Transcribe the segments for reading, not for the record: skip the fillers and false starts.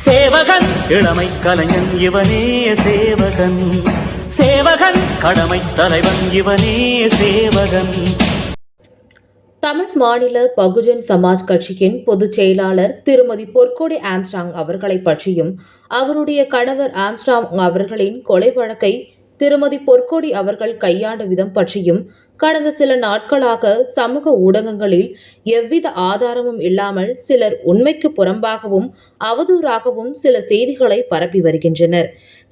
சேவகன் இளமை கலைஞன் இவனே சேவகன், சேவகன் கடமை தலைவன் இவனே சேவகன். தமிழ் மாநில பகுஜன் சமாஜ் கட்சியின் பொதுச் செயலாளர் திருமதி பொற்கோடி ஆம்ஸ்ட்ராங் அவர்களை பற்றியும் அவருடைய கணவர் ஆம்ஸ்ட்ராங் அவர்களின் கொலை வழக்கை திருமதி பொற்கோடி அவர்கள் கையாண்ட விதம் பற்றியும் கடந்த சில நாட்களாக சமூக ஊடகங்களில் எவ்வித ஆதாரமும் இல்லாமல் சிலர் உண்மைக்கு புறம்பாகவும் அவதூறாகவும் சில செய்திகளை பரப்பி வருகின்றனர்.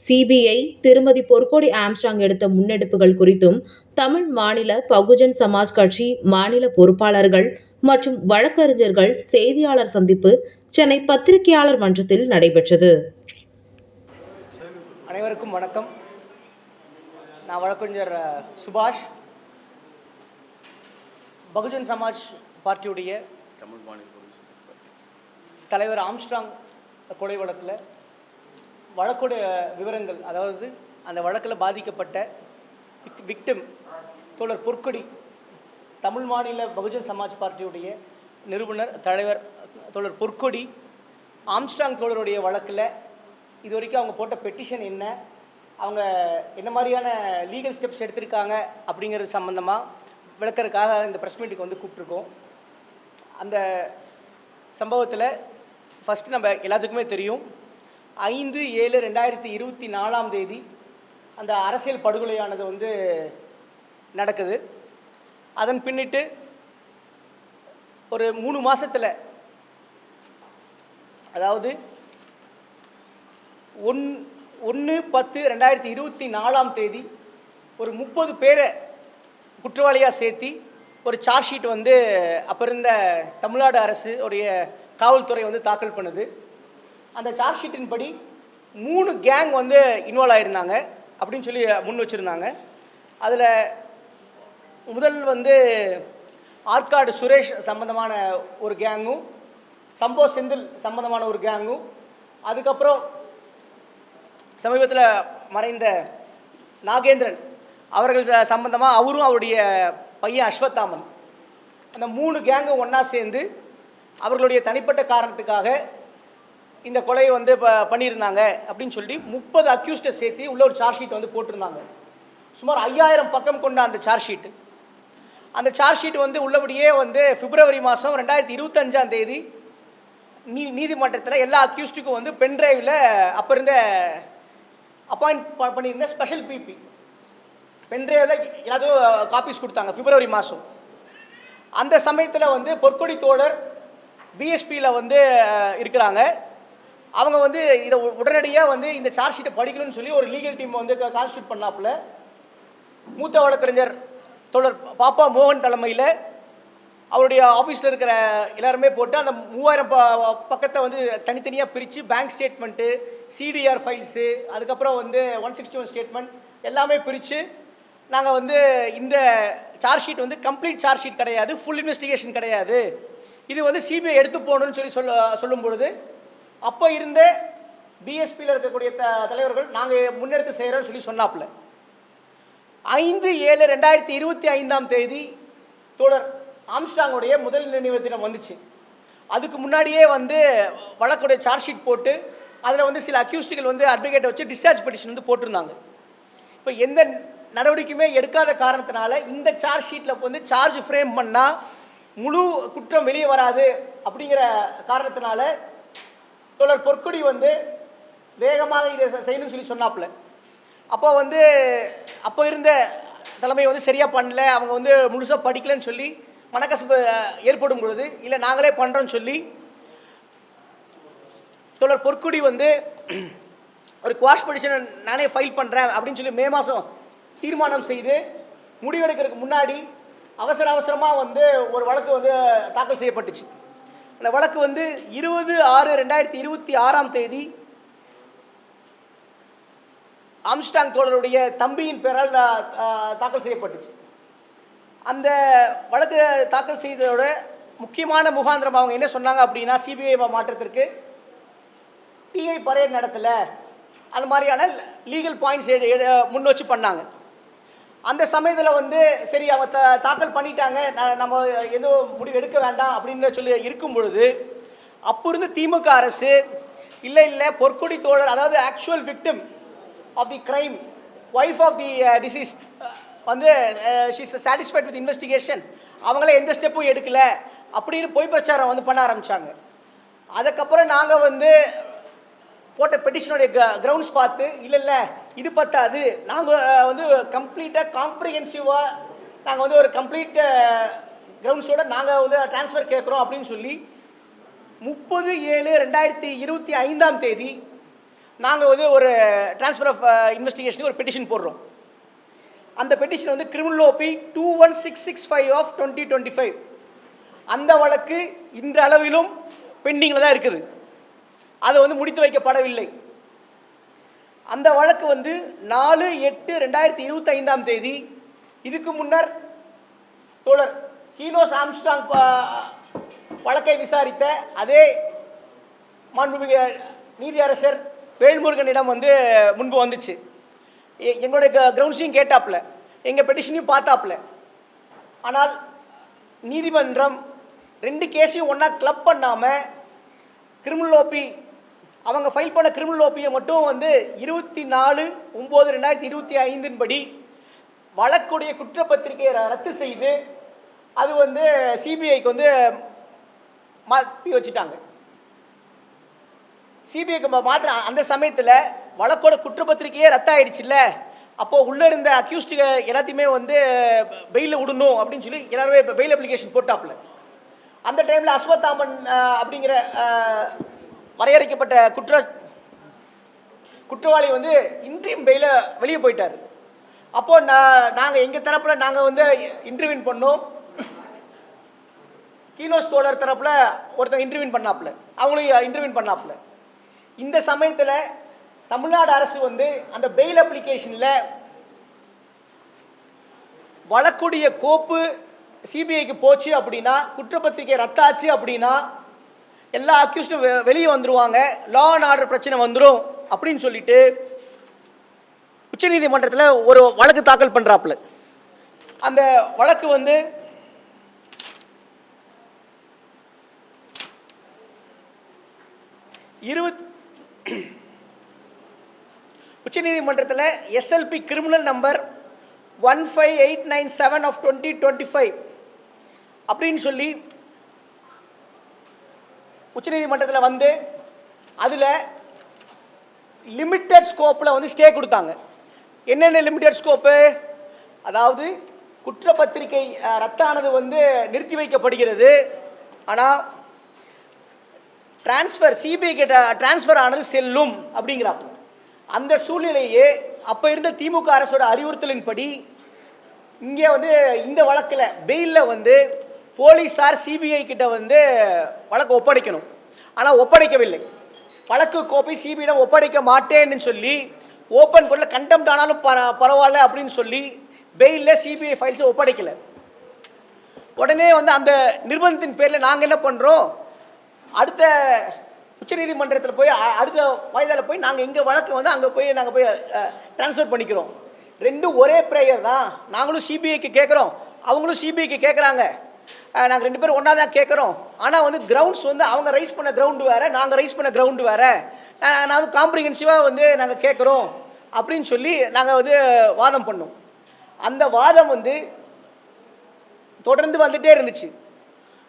சிபிஐ திருமதி பொற்கோடி ஆம்ஸ்ட்ராங் எடுத்த முன்னெடுப்புகள் குறித்தும் தமிழ் மாநில பகுஜன் சமாஜ் கட்சி மாநில பொறுப்பாளர்கள் மற்றும் வழக்கறிஞர்கள் செய்தியாளர் சந்திப்பு சென்னை பத்திரிகையாளர் மன்றத்தில் நடைபெற்றது. அனைவருக்கும் வணக்கம். நான் வழக்கறிஞர் சுபாஷ். பகுஜன் சமாஜ் பார்ட்டியுடைய தமிழ் மாநில தலைவர் ஆம்ஸ்ட்ராங் கொலை வழக்கில் வழக்குடைய விவரங்கள், அதாவது அந்த வழக்கில் பாதிக்கப்பட்ட விக்டிம் தோழர் பொற்கொடி, தமிழ் மாநில பகுஜன் சமாஜ் பார்ட்டியுடைய நிறுவனர் தலைவர் தோழர் பொற்கொடி ஆம்ஸ்ட்ராங் தோழருடைய வழக்கில் இது வரைக்கும் அவங்க போட்ட பெட்டிஷன் என்ன, அவங்க என்ன மாதிரியான லீகல் ஸ்டெப்ஸ் எடுத்திருக்காங்க அப்படிங்கிறது சம்மந்தமாக விளக்கறதுக்காக இந்த ப்ரெஸ் மீட்டுக்கு வந்து கூப்பிட்ருக்கோம். அந்த சம்பவத்தில் ஃபஸ்ட்டு நம்ம எல்லாத்துக்குமே தெரியும், 5/7/2024 அந்த அரசியல் படுகொலையானது வந்து நடக்குது. அதன் பின்னிட்டு ஒரு 3 மாதத்தில், அதாவது 1/10/2024 ஒரு 30 பேரை குற்றவாளியாக சேர்த்தி ஒரு சார்ஜ் ஷீட் வந்து அப்போ இருந்த தமிழ்நாடு அரசு உடைய காவல்துறை வந்து தாக்கல் பண்ணுது. அந்த சார்ஜ் ஷீட்டின் படி 3 கேங் வந்து இன்வால்வ் ஆகியிருந்தாங்க அப்படின்னு சொல்லி முன் வச்சுருந்தாங்க. அதில் முதல் வந்து ஆற்காடு சுரேஷ் சம்பந்தமான ஒரு கேங்கும், சம்போ செந்தில் சம்பந்தமான ஒரு கேங்கும், அதுக்கப்புறம் சமீபத்தில் மறைந்த நாகேந்திரன் அவர்கள் சம்பந்தமாக அவரும் அவருடைய பையன் அஸ்வத்தாமன், அந்த 3 கேங்கும் ஒன்றா சேர்ந்து அவர்களுடைய தனிப்பட்ட காரணத்துக்காக இந்த கொலையை வந்து பண்ணியிருந்தாங்க அப்படின்னு சொல்லி 30 அக்யூஸ்டை சேர்த்து உள்ள ஒரு சார்ஜ் ஷீட் வந்து போட்டிருந்தாங்க. சுமார் 5000 பக்கம் கொண்ட அந்த சார்ஜ் ஷீட்டு. அந்த சார்ஜ் ஷீட் வந்து உள்ளபடியே வந்து பிப்ரவரி மாதம் 2025 நீதிமன்றத்தில் எல்லா அக்யூஸ்டுக்கும் வந்து பென்ட்ரைவில் அப்போ இருந்த அப்பாயிண்ட் பண்ணியிருந்த ஸ்பெஷல் பிபி பென்ட்ரைவில் எல்லாத்தையும் காப்பீஸ் கொடுத்தாங்க பிப்ரவரி மாதம். அந்த சமயத்தில் வந்து பொற்கொடி தோழர் பிஎஸ்பியில் வந்து இருக்கிறாங்க. அவங்க வந்து இதை உடனடியாக வந்து இந்த சார்ஜ் ஷீட்டை படிக்கணும்னு சொல்லி ஒரு லீகல் டீம் வந்து கான்ஸ்டியூட் பண்ணாப்புல மூத்த வழக்கறிஞர் தோழர் பாப்பா மோகன் தலைமையில் அவருடைய ஆஃபீஸில் இருக்கிற எல்லாருமே போட்டு அந்த 3000 பக்கத்தை வந்து தனித்தனியாக பிரித்து பேங்க் ஸ்டேட்மெண்ட்டு, சிடிஆர் ஃபைல்ஸு, அதுக்கப்புறம் வந்து 161 ஸ்டேட்மெண்ட் எல்லாமே பிரித்து நாங்கள் வந்து இந்த சார்ஜ் ஷீட் வந்து கம்ப்ளீட் சார்ஜ் ஷீட் கிடையாது, ஃபுல் இன்வெஸ்டிகேஷன் கிடையாது, இது வந்து சிபிஐ எடுத்து போகணும்னு சொல்லி சொல்லும் பொழுது அப்போ இருந்த பிஎஸ்பியில் இருக்கக்கூடிய தலைவர்கள் நாங்கள் முன்னெடுத்து செய்கிறோன்னு சொல்லி சொன்னாப்புல 5/7/2025 தோழர் ஆம்ஸ்ட்ராங்குடைய முதல் நினைவு தினம் வந்துச்சு. அதுக்கு முன்னாடியே வந்து வழக்குடைய சார்ஜ் ஷீட் போட்டு அதில் வந்து சில அக்யூஸ்டுகள் வந்து அட்வொகேட்டை வச்சு டிஸ்சார்ஜ் பெட்டிஷன் வந்து போட்டிருந்தாங்க. இப்போ எந்த நடவடிக்கையுமே எடுக்காத காரணத்தினால இந்த சார்ஜ் ஷீட்டில் வந்து சார்ஜ் ஃப்ரேம் பண்ணால் முழு குற்றம் வெளியே வராது அப்படிங்கிற காரணத்தினால தோழர் பொற்கொடி வந்து வேகமாக இதை செய்யணும்னு சொல்லி சொன்னாப்புல. அப்போ வந்து அப்போ இருந்த தலைமை வந்து சரியாக பண்ணல, அவங்க வந்து முழுசாக படிக்கலன்னு சொல்லி மனக்கசப்பு ஏற்படும் பொழுது இல்லை நாங்களே பண்ணுறோன்னு சொல்லி தோழர் பொற்கொடி வந்து ஒரு குவாஷ் பெட்டிஷனை நானே ஃபைல் பண்ணுறேன் அப்படின்னு சொல்லி மே மாதம் தீர்மானம் செய்து முடிவெடுக்கிறதுக்கு முன்னாடி அவசரமாக வந்து ஒரு வழக்கு வந்து தாக்கல் செய்யப்பட்டுச்சு. அந்த வழக்கு வந்து 20/6/2026 ஆம்ஸ்ட்ராங் தோழருடைய தம்பியின் பெயரால் தாக்கல் செய்யப்பட்டுச்சு. அந்த வழக்கு தாக்கல் செய்ததோட முக்கியமான முகாந்திரம் அவங்க என்ன சொன்னாங்க அப்படின்னா, சிபிஐ மாற்றத்திற்கு டிஐ பரேட் நடத்தலை, அது மாதிரியான லீகல் பாயிண்ட்ஸ் முன் வச்சு பண்ணாங்க. அந்த சமயத்தில் வந்து சரி அவங்க தாக்கல் பண்ணிட்டாங்க, நம்ம எதுவும் முடிவு எடுக்க வேண்டாம் அப்படின்னு சொல்லி இருக்கும் பொழுது அப்போ இருந்த திமுக அரசு இல்லை பொற்கொடி தோழர், அதாவது actual victim of the crime, wife of the deceased வந்து she is satisfied with investigation, அவங்களே எந்த ஸ்டெப்பும் எடுக்கல அப்படின்னு பொய் பிரச்சாரம் வந்து பண்ண ஆரம்பித்தாங்க. அதுக்கப்புறம் நாங்கள் வந்து போட்ட பெட்டிஷனுடைய கிரவுண்ட்ஸ் பார்த்து இல்லை இது பத்தாது, நாங்கள் வந்து கம்ப்ளீட்டாக காம்ப்ரிஹென்சிவாக நாங்கள் வந்து ஒரு கம்ப்ளீட் கிரவுண்ட்ஸோடு நாங்கள் வந்து ட்ரான்ஸ்ஃபர் கேட்குறோம் அப்படின்னு சொல்லி 30/7/2025 நாங்கள் வந்து ஒரு ட்ரான்ஸ்ஃபர் ஆஃப் இன்வெஸ்டிகேஷன் ஒரு பெட்டிஷன் போடுறோம். அந்த பெட்டிஷன் வந்து கிரிமினல் ஓபி 21665 ஆஃப் 2025. அந்த வழக்கு இன்றளவிலும் பெண்டிங்கில் தான் இருக்குது, அது வந்து முடித்து வைக்கப்படவில்லை. அந்த வழக்கு வந்து 4/8/2025 இதுக்கு முன்னர் தோழர் கீனோஸ் ஆம்ஸ்ட்ராங் வழக்கை விசாரித்த அதே மாண்புமிகு நீதியரசர் வேல்முருகனிடம் வந்து முன்பு வந்துச்சு. எங்களுடைய கிரவுண்ட்ஸையும் கேட்டாப்புல, எங்கள் பெட்டிஷனையும் பார்த்தாப்புல. ஆனால் நீதிமன்றம் 2 கேஸையும் ஒன்றா கிளப் பண்ணாமல் கிரிமினல் ஓபி அவங்க ஃபைல் பண்ண கிரிமினல் ஓபியை மட்டும் வந்து 24/9/2025 படி வழக்குடைய குற்றப்பத்திரிகையை ரத்து செய்து அது வந்து சிபிஐக்கு வந்து மாற்றி வச்சுட்டாங்க. சிபிஐக்கு மாத்திர அந்த சமயத்தில் வழக்கோட குற்றப்பத்திரிகையே ரத்தாயிடுச்சுல்ல, அப்போது உள்ளே இருந்த அக்யூஸ்டுக எல்லாத்தையுமே வந்து பெயிலில் விடணும் அப்படின்னு சொல்லி எல்லாருமே இப்போ பெயில் அப்ளிகேஷன் போட்டாப்புல. அந்த டைமில் அஸ்வத்தாமன் அப்படிங்கிற வரையறுக்கப்பட்ட குற்றவாளி வந்து இன்ட்ரீம் பெயில வெளியே போயிட்டார். அப்போது நாங்கள் எங்கள் தரப்பில் நாங்கள் வந்து இன்டர்வியூன் பண்ணோம். கீனோஸ் தோழர் தரப்பில் ஒருத்தர் இன்டர்வியூன் பண்ணாப்புல, அவங்களும் இன்டர்வியூன் பண்ணாப்புல. இந்த சமயத்தில் தமிழ்நாடு அரசு வந்து அந்த பெயில் அப்ளிகேஷனில் வழக்குடைய கோப்பு சிபிஐக்கு போச்சு அப்படின்னா, குற்றப்பத்திரிகை ரத்தாச்சு அப்படின்னா எல்லா அக்யூஸ்டும் வெளியே வந்துடுவாங்க, லா அண்ட் ஆர்டர் பிரச்சனை வந்துடும் அப்படின்னு சொல்லிட்டு உச்சநீதிமன்றத்தில் ஒரு வழக்கு தாக்கல் பண்ணுறாப்புல. அந்த வழக்கு வந்து உச்சநீதிமன்றத்தில் எஸ்எல்பி கிரிமினல் நம்பர் 15897 ஆஃப் 2025 அப்படின்னு சொல்லி உச்சநீதிமன்றத்தில் வந்து அதில் லிமிட்டட் ஸ்கோப்பில் வந்து ஸ்டே கொடுத்தாங்க. என்னென்ன லிமிட்டட் ஸ்கோப்பு? அதாவது குற்றப்பத்திரிகை ரத்தானது வந்து நிறுத்தி வைக்கப்படுகிறது, ஆனால் டிரான்ஸ்ஃபர் சிபிஐ கிட்ட டிரான்ஸ்ஃபர் ஆனது செல்லும் அப்படிங்கிறாங்க. அந்த சூழ்நிலையே அப்போ இருந்த திமுக அரசோட அறிவுறுத்தலின்படி இங்கே வந்து இந்த வழக்கில் பெயிலில் வந்து போலீஸார் சிபிஐ கிட்ட வந்து வழக்கு ஒப்படைக்கணும், ஆனால் ஒப்படைக்கவில்லை. வழக்கு கோப்பை சிபிஐடம் ஒப்படைக்க மாட்டேன்னு சொல்லி ஓப்பன் கோர்ட்டில் கண்டெம்ட் ஆனாலும் பரவாயில்ல அப்படின்னு சொல்லி பெயிலில் சிபிஐ ஃபைல்ஸை ஒப்படைக்கலை. உடனே வந்து அந்த நிர்பந்தத்தின் பேரில் நாங்கள் என்ன பண்ணுறோம், அடுத்த உச்சநீதிமன்றத்தில் போய் அடுத்த வாய்தாவில் போய் நாங்கள் எங்கள் வழக்கு வந்து அங்கே போய் நாங்கள் போய் ட்ரான்ஸ்ஃபர் பண்ணிக்கிறோம். ரெண்டும் ஒரே ப்ரேயர் தான். நாங்களும் சிபிஐக்கு கேட்குறோம், அவங்களும் சிபிஐக்கு கேட்குறாங்க, நாங்கள் 2 பேரும் ஒன்றா தான் கேட்குறோம். ஆனால் வந்து கிரவுண்ட்ஸ் வந்து அவங்க ரைஸ் பண்ண கிரவுண்டு வேறு, நாங்கள் ரைஸ் பண்ண கிரவுண்டு வேறு, நான் வந்து காம்ப்ரிஹென்சிவாக வந்து நாங்கள் கேட்குறோம் அப்படின்னு சொல்லி நாங்கள் வந்து வாதம் பண்ணோம். அந்த வாதம் வந்து தொடர்ந்து வந்துகிட்டே இருந்துச்சு,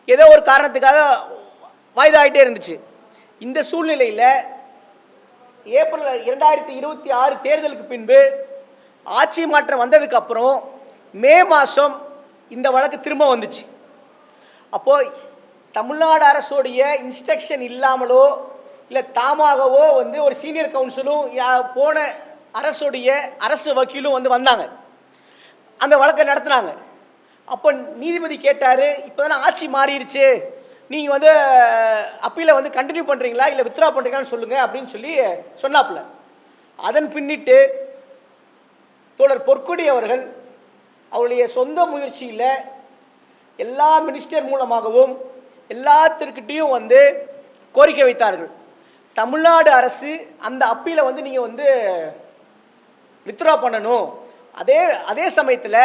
ஏதோ ஒரு காரணத்துக்காக வாய்தா ஆகிட்டே இருந்துச்சு. இந்த சூழ்நிலையில் ஏப்ரல் 2026 தேர்தலுக்கு பின்பு ஆட்சி மாற்றம் வந்ததுக்கப்புறம் மே மாதம் இந்த வழக்கு திரும்ப வந்துச்சு. அப்போது தமிழ்நாடு அரசுடைய இன்ஸ்ட்ரக்ஷன் இல்லாமலோ இல்லை தாமாகவோ வந்து ஒரு சீனியர் கவுன்சிலும் போன அரசு வக்கீலும் வந்து வந்தாங்க, அந்த வழக்கை நடத்துனாங்க. அப்போ நீதிபதி கேட்டார், இப்போ தானே ஆட்சி மாறிடுச்சு, நீங்கள் வந்து அப்பீலை வந்து கண்டினியூ பண்ணுறீங்களா இல்லை வித்ரா பண்ணுறீங்களான்னு சொல்லுங்கள் அப்படின்னு சொல்லி சொன்னாப்புல. அதன் பின்னிட்டு தோழர் பொற்கொடி அவர்கள் அவருடைய சொந்த முயற்சியில் எல்லா மினிஸ்டர் மூலமாகவும் எல்லாத்திற்கிட்டையும் வந்து கோரிக்கை வைத்தார்கள். தமிழ்நாடு அரசு அந்த அப்பீலை வந்து நீங்கள் வந்து வித்ரா பண்ணணும். அதே சமயத்தில்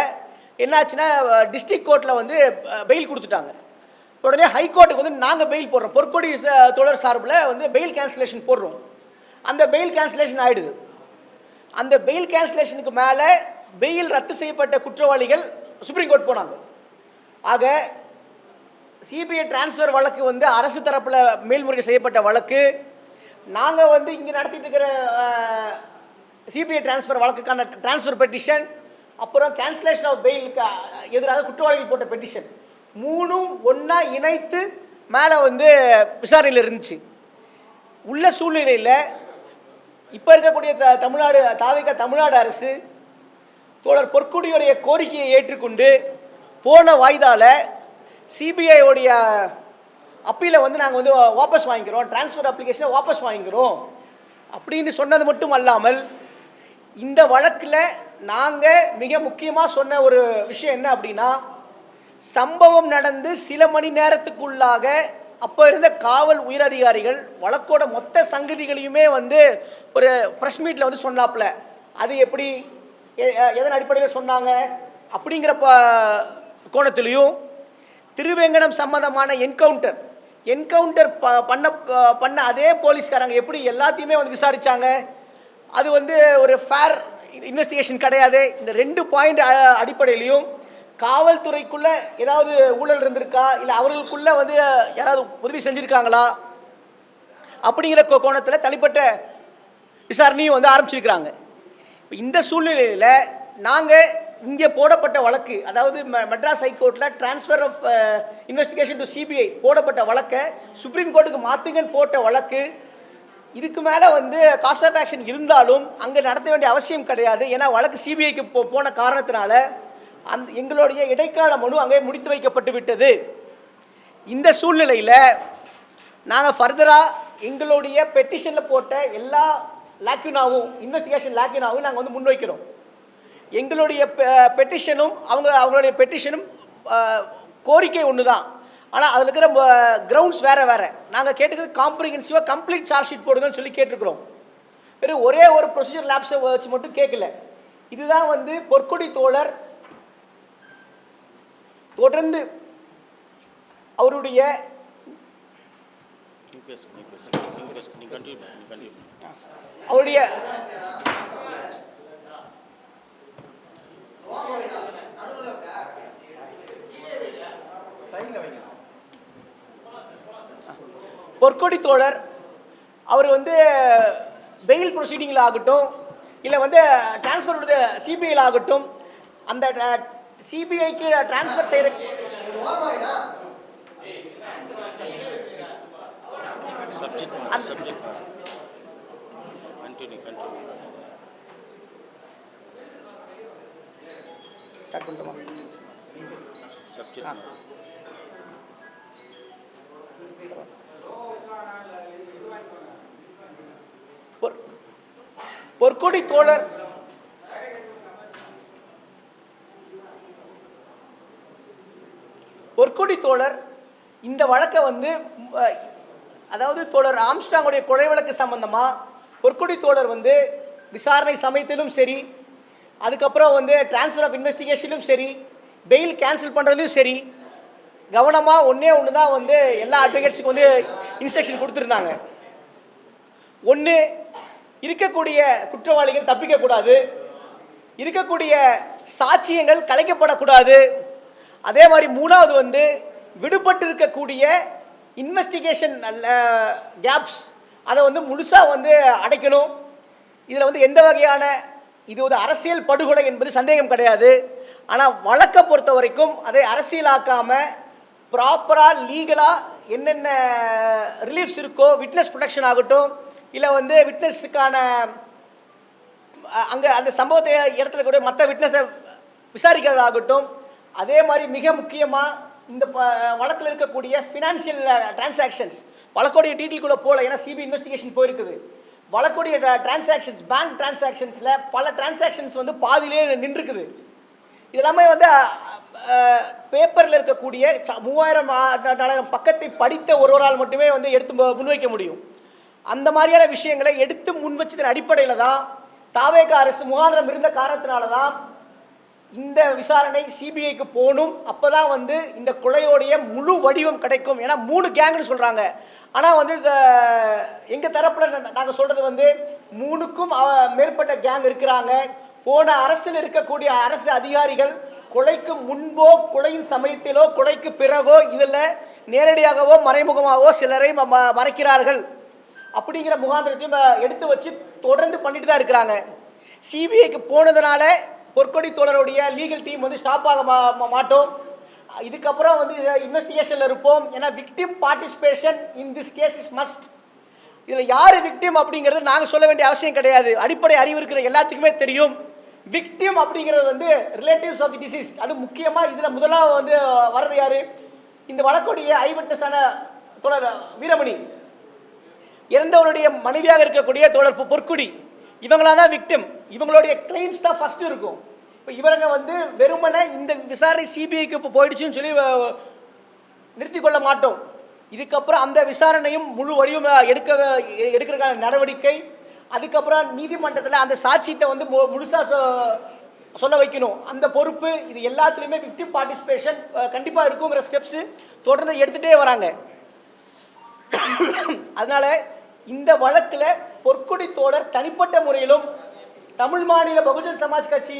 என்னாச்சுன்னா டிஸ்ட்ரிக்ட் கோர்ட்டில் வந்து பெயில் கொடுத்துட்டாங்க. உடனே ஹைகோர்ட்டுக்கு வந்து நாங்கள் பெயில் போடுறோம், பொற்கொடி தோழர் சார்பில் வந்து பெயில் கேன்சலேஷன் போடுறோம். அந்த பெயில் கேன்சலேஷன் ஆகிடுது. அந்த பெயில் கேன்சலேஷனுக்கு மேலே பெயில் ரத்து செய்யப்பட்ட குற்றவாளிகள் சுப்ரீம் கோர்ட் போனாங்க. ஆக சிபிஐ டிரான்ஸ்ஃபர் வழக்கு வந்து அரசு தரப்பில் மேல்முறையீடு செய்யப்பட்ட வழக்கு. நாங்கள் வந்து இங்கே நடத்திட்டு இருக்கிற சிபிஐ டிரான்ஸ்ஃபர் வழக்குக்கான டிரான்ஸ்ஃபர் பெட்டிஷன், அப்புறம் கேன்சலேஷன் ஆஃப் பெயிலுக்கு எதிராக குற்றவாளிகள் போட்ட பெட்டிஷன், மூணும் ஒன்றா இணைத்து மேலே வந்து விசாரணையில் இருந்துச்சு. உள்ள சூழ்நிலையில் இப்போ இருக்கக்கூடிய தமிழ்நாடு அரசு தோழர் பொற்கொடியுடைய கோரிக்கையை ஏற்றுக்கொண்டு போன வாய்தாவில் சிபிஐயோடைய அப்பீலை வந்து நாங்கள் வந்து வாபஸ் வாங்கிக்கிறோம், டிரான்ஸ்ஃபர் அப்ளிகேஷனை வாபஸ் வாங்கிக்கிறோம் அப்படின்னு சொன்னது மட்டும் அல்லாமல், இந்த வழக்கில் நாங்கள் மிக முக்கியமாக சொன்ன ஒரு விஷயம் என்ன அப்படின்னா, சம்பவம் நடந்து சில மணி நேரத்துக்குள்ளாக அப்போ இருந்த காவல் உயரதிகாரிகள் வழக்கோட மொத்த சங்கதிகளையுமே வந்து ஒரு ப்ரெஸ் மீட்டில் வந்து சொன்னாப்புல. அது எப்படி, எதன் அடிப்படையில் சொன்னாங்க அப்படிங்கிற கோணத்திலையும், திருவேங்கடம் சம்பந்தமான என்கவுண்டர் பண்ண அதே போலீஸ்காரங்க எப்படி எல்லாத்தையுமே வந்து விசாரித்தாங்க, அது வந்து ஒரு ஃபேர் இன்வெஸ்டிகேஷன் கிடையாது. இந்த 2 பாயிண்ட் அடிப்படையிலையும் காவல்துறைக்குள்ளே ஏதாவது ஊழல் இருந்திருக்கா, இல்லை அவர்களுக்குள்ளே வந்து யாராவது உதவி செஞ்சுருக்காங்களா அப்படிங்கிற கோணத்தில் தனிப்பட்ட விசாரணையும் வந்து ஆரம்பிச்சிருக்கிறாங்க. இந்த சூழ்நிலையில் நாங்கள் இங்கே போடப்பட்ட வழக்கு, அதாவது மெட்ராஸ் ஹைகோர்ட்டில் transfer of investigation to CBI போடப்பட்ட வழக்கை சுப்ரீம் கோர்ட்டுக்கு மாற்றுங்கன்னு போட்ட வழக்கு. இதுக்கு மேலே வந்து காஸ் ஆஃப் ஆக்ஷன் இருந்தாலும் அங்கே நடத்த வேண்டிய அவசியம் கிடையாது. ஏன்னா வழக்கு சிபிஐக்கு போன காரணத்தினால எங்களுடைய இடைக்கால மனு அங்கே முடித்து வைக்கப்பட்டு விட்டது. இந்த சூழ்நிலையில் நாங்கள் ஃபர்தராக எங்களுடைய பெட்டிஷனில் போட்ட எல்லா லாக்யூனாவும், இன்வெஸ்டிகேஷன் லாக்யூனாவும் நாங்கள் வந்து முன்வைக்கிறோம். எங்களுடைய பெட்டிஷனும் அவங்களுடைய பெட்டிஷனும் கோரிக்கை ஒன்று தான். ஆனால் அதில் இருக்கிற கிரவுண்ட்ஸ் வேறு. நாங்கள் கேட்டுக்கிறது காம்ப்ரிஹென்சிவாக கம்ப்ளீட் சார்ஜ் ஷீட் போடுங்கன்னு சொல்லி கேட்டுருக்குறோம். வெறும் ஒரே ஒரு ப்ரொசீஜர் லேப்ஸை வச்சு மட்டும் கேட்கல. இதுதான் வந்து பொற்கொடி தோழர் தொடர்ந்து அவருடைய பொற்கொடி தோழர் அவர் வந்து பெயில் ப்ரொசீடிங்கில் ஆகட்டும், இல்லை வந்து டிரான்ஸ்ஃபர் சிபிஐயில் ஆகட்டும், அந்த சிபிஐக்கு டிரான்ஸ்ஃபர் செய்கிற பொற்கொடி தோழர் இந்த வழக்கை வந்து, அதாவது தோழர் ஆம்ஸ்ட்ராங்குடைய கொலை வழக்கு சம்பந்தமாக பொற்கொடி தோழர் வந்து விசாரணை சமயத்திலும் சரி, அதுக்கப்புறம் வந்து டிரான்ஸ்ஃபர் ஆஃப் இன்வெஸ்டிகேஷனும் சரி, பெயில் கேன்சல் பண்ணுறதுலையும் சரி, கவனமாக ஒன்று தான் வந்து எல்லா அட்வொகேட்ஸுக்கும் வந்து இன்ஸ்ட்ரக்ஷன் கொடுத்துருந்தாங்க. ஒன்று, இருக்கக்கூடிய குற்றவாளிகள் தப்பிக்கக்கூடாது, இருக்கக்கூடிய சாட்சியங்கள் கலைக்கப்படக்கூடாது. அதே மாதிரி மூணாவது வந்து விடுபட்டு இருக்கக்கூடிய இன்வெஸ்டிகேஷன் கேப்ஸ் அதை வந்து முழுசாக வந்து அடைக்கணும். இதில் வந்து எந்த வகையான இது ஒரு அரசியல் படுகொலை என்பது சந்தேகம் கிடையாது. ஆனால் வழக்கை பொறுத்த வரைக்கும் அதை அரசியலாக்காமல் ப்ராப்பராக லீகலாக என்னென்ன ரிலீஃப்ஸ் இருக்கோ, விட்னஸ் ப்ரொடெக்ஷன் ஆகட்டும், இல்லை வந்து விட்னஸுக்கான அங்கே அந்த சம்பவத்தை இடத்துல கூட மற்ற விட்னஸை விசாரிக்கிறதாகட்டும், அதே மாதிரி மிக முக்கியமாக இந்த வழக்கில் இருக்கக்கூடிய ஃபினான்ஷியல் டிரான்சாக்ஷன்ஸ் வழக்குடைய டீட்டெயில்குள்ளே போகல. ஏன்னா சிபிஐ இன்வெஸ்டிகேஷன் போயிருக்குது. வழக்குடைய டிரான்சாக்ஷன்ஸ், பேங்க் டிரான்சாக்ஷன்ஸில் பல டிரான்சாக்ஷன்ஸ் வந்து பாதியிலே நின்றுருக்குது. இதெல்லாமே வந்து பேப்பரில் இருக்கக்கூடிய 3000 பக்கத்தை படித்த ஒருவரால் மட்டுமே வந்து எடுத்து முன்வைக்க முடியும். அந்த மாதிரியான விஷயங்களை எடுத்து முன்வச்சதன் அடிப்படையில் தான் தாவேகா அரசு முகாந்திரம் இருந்த காரணத்தினால தான் இந்த விசாரணை சிபிஐக்கு போகணும். அப்போ தான் வந்து இந்த கொலையோடைய முழு வடிவம் கிடைக்கும். ஏன்னா 3 கேங்குன்னு சொல்கிறாங்க. ஆனால் வந்து எங்கள் தரப்பில் நாங்கள் சொல்கிறது வந்து 3க்கும் மேற்பட்ட கேங் இருக்கிறாங்க. போன அரசில் இருக்கக்கூடிய அரசு அதிகாரிகள் கொலைக்கு முன்போ கொலையின் சமயத்திலோ கொலைக்கு பிறகோ இதில் நேரடியாகவோ மறைமுகமாகவோ சிலரை மறைக்கிறார்கள் அப்படிங்கிற முகாந்திரத்தையும் எடுத்து வச்சு தொடர்ந்து பண்ணிட்டு தான் இருக்கிறாங்க. சிபிஐக்கு போனதுனால பொற்கொடி தோழருடைய லீகல் டீம் வந்து ஸ்டாப் ஆக மாட்டோம். இதுக்கப்புறம் வந்து இன்வெஸ்டிகேஷனில் இருப்போம். ஏன்னா victim participation in this case is must. இதில் யார் விக்டிம் அப்படிங்கிறது நாங்கள் சொல்ல வேண்டிய அவசியம் கிடையாது. அடிப்படை அறிவு இருக்கிற எல்லாத்துக்குமே தெரியும். விக்டிம் அப்படிங்கிறது வந்து ரிலேட்டிவ்ஸ் ஆஃப் தி டிசீஸ். அது முக்கியமாக இதில் முதலாக வந்து வர்றது யார்? இந்த வழக்குடைய ஐவிட்னஸான தோழர் வீரமணி, இறந்தவருடைய மனைவியாக இருக்கக்கூடிய தோழர் பொற்குடி, இவங்களா தான் விக்டிம். இவங்களுடைய கிளைம்ஸ் தான் ஃபர்ஸ்ட் இருக்கும். இப்போ இவங்க வந்து வெறுமனே இந்த விசாரணை சிபிஐக்கு இப்போ போயிடுச்சுன்னு சொல்லி நிறுத்தி கொள்ள மாட்டோம். இதுக்கப்புறம் அந்த விசாரணையும் முழு வடிவம் எடுக்கிறதுக்கான நடவடிக்கை, அதுக்கப்புறம் நீதிமன்றத்தில் அந்த சாட்சியத்தை வந்து முழுசாக சொல்ல வைக்கணும். அந்த பொறுப்பு இது எல்லாத்துலேயுமே விக்டிம் பார்ட்டிசிபேஷன் கண்டிப்பாக இருக்குங்கிற ஸ்டெப்ஸு தொடர்ந்து எடுத்துகிட்டே வராங்க. அதனால இந்த வழக்கில் பொற்கொடி தோழர் தனிப்பட்ட முறையிலும் தமிழ் மாநில பகுஜன் சமாஜ் கட்சி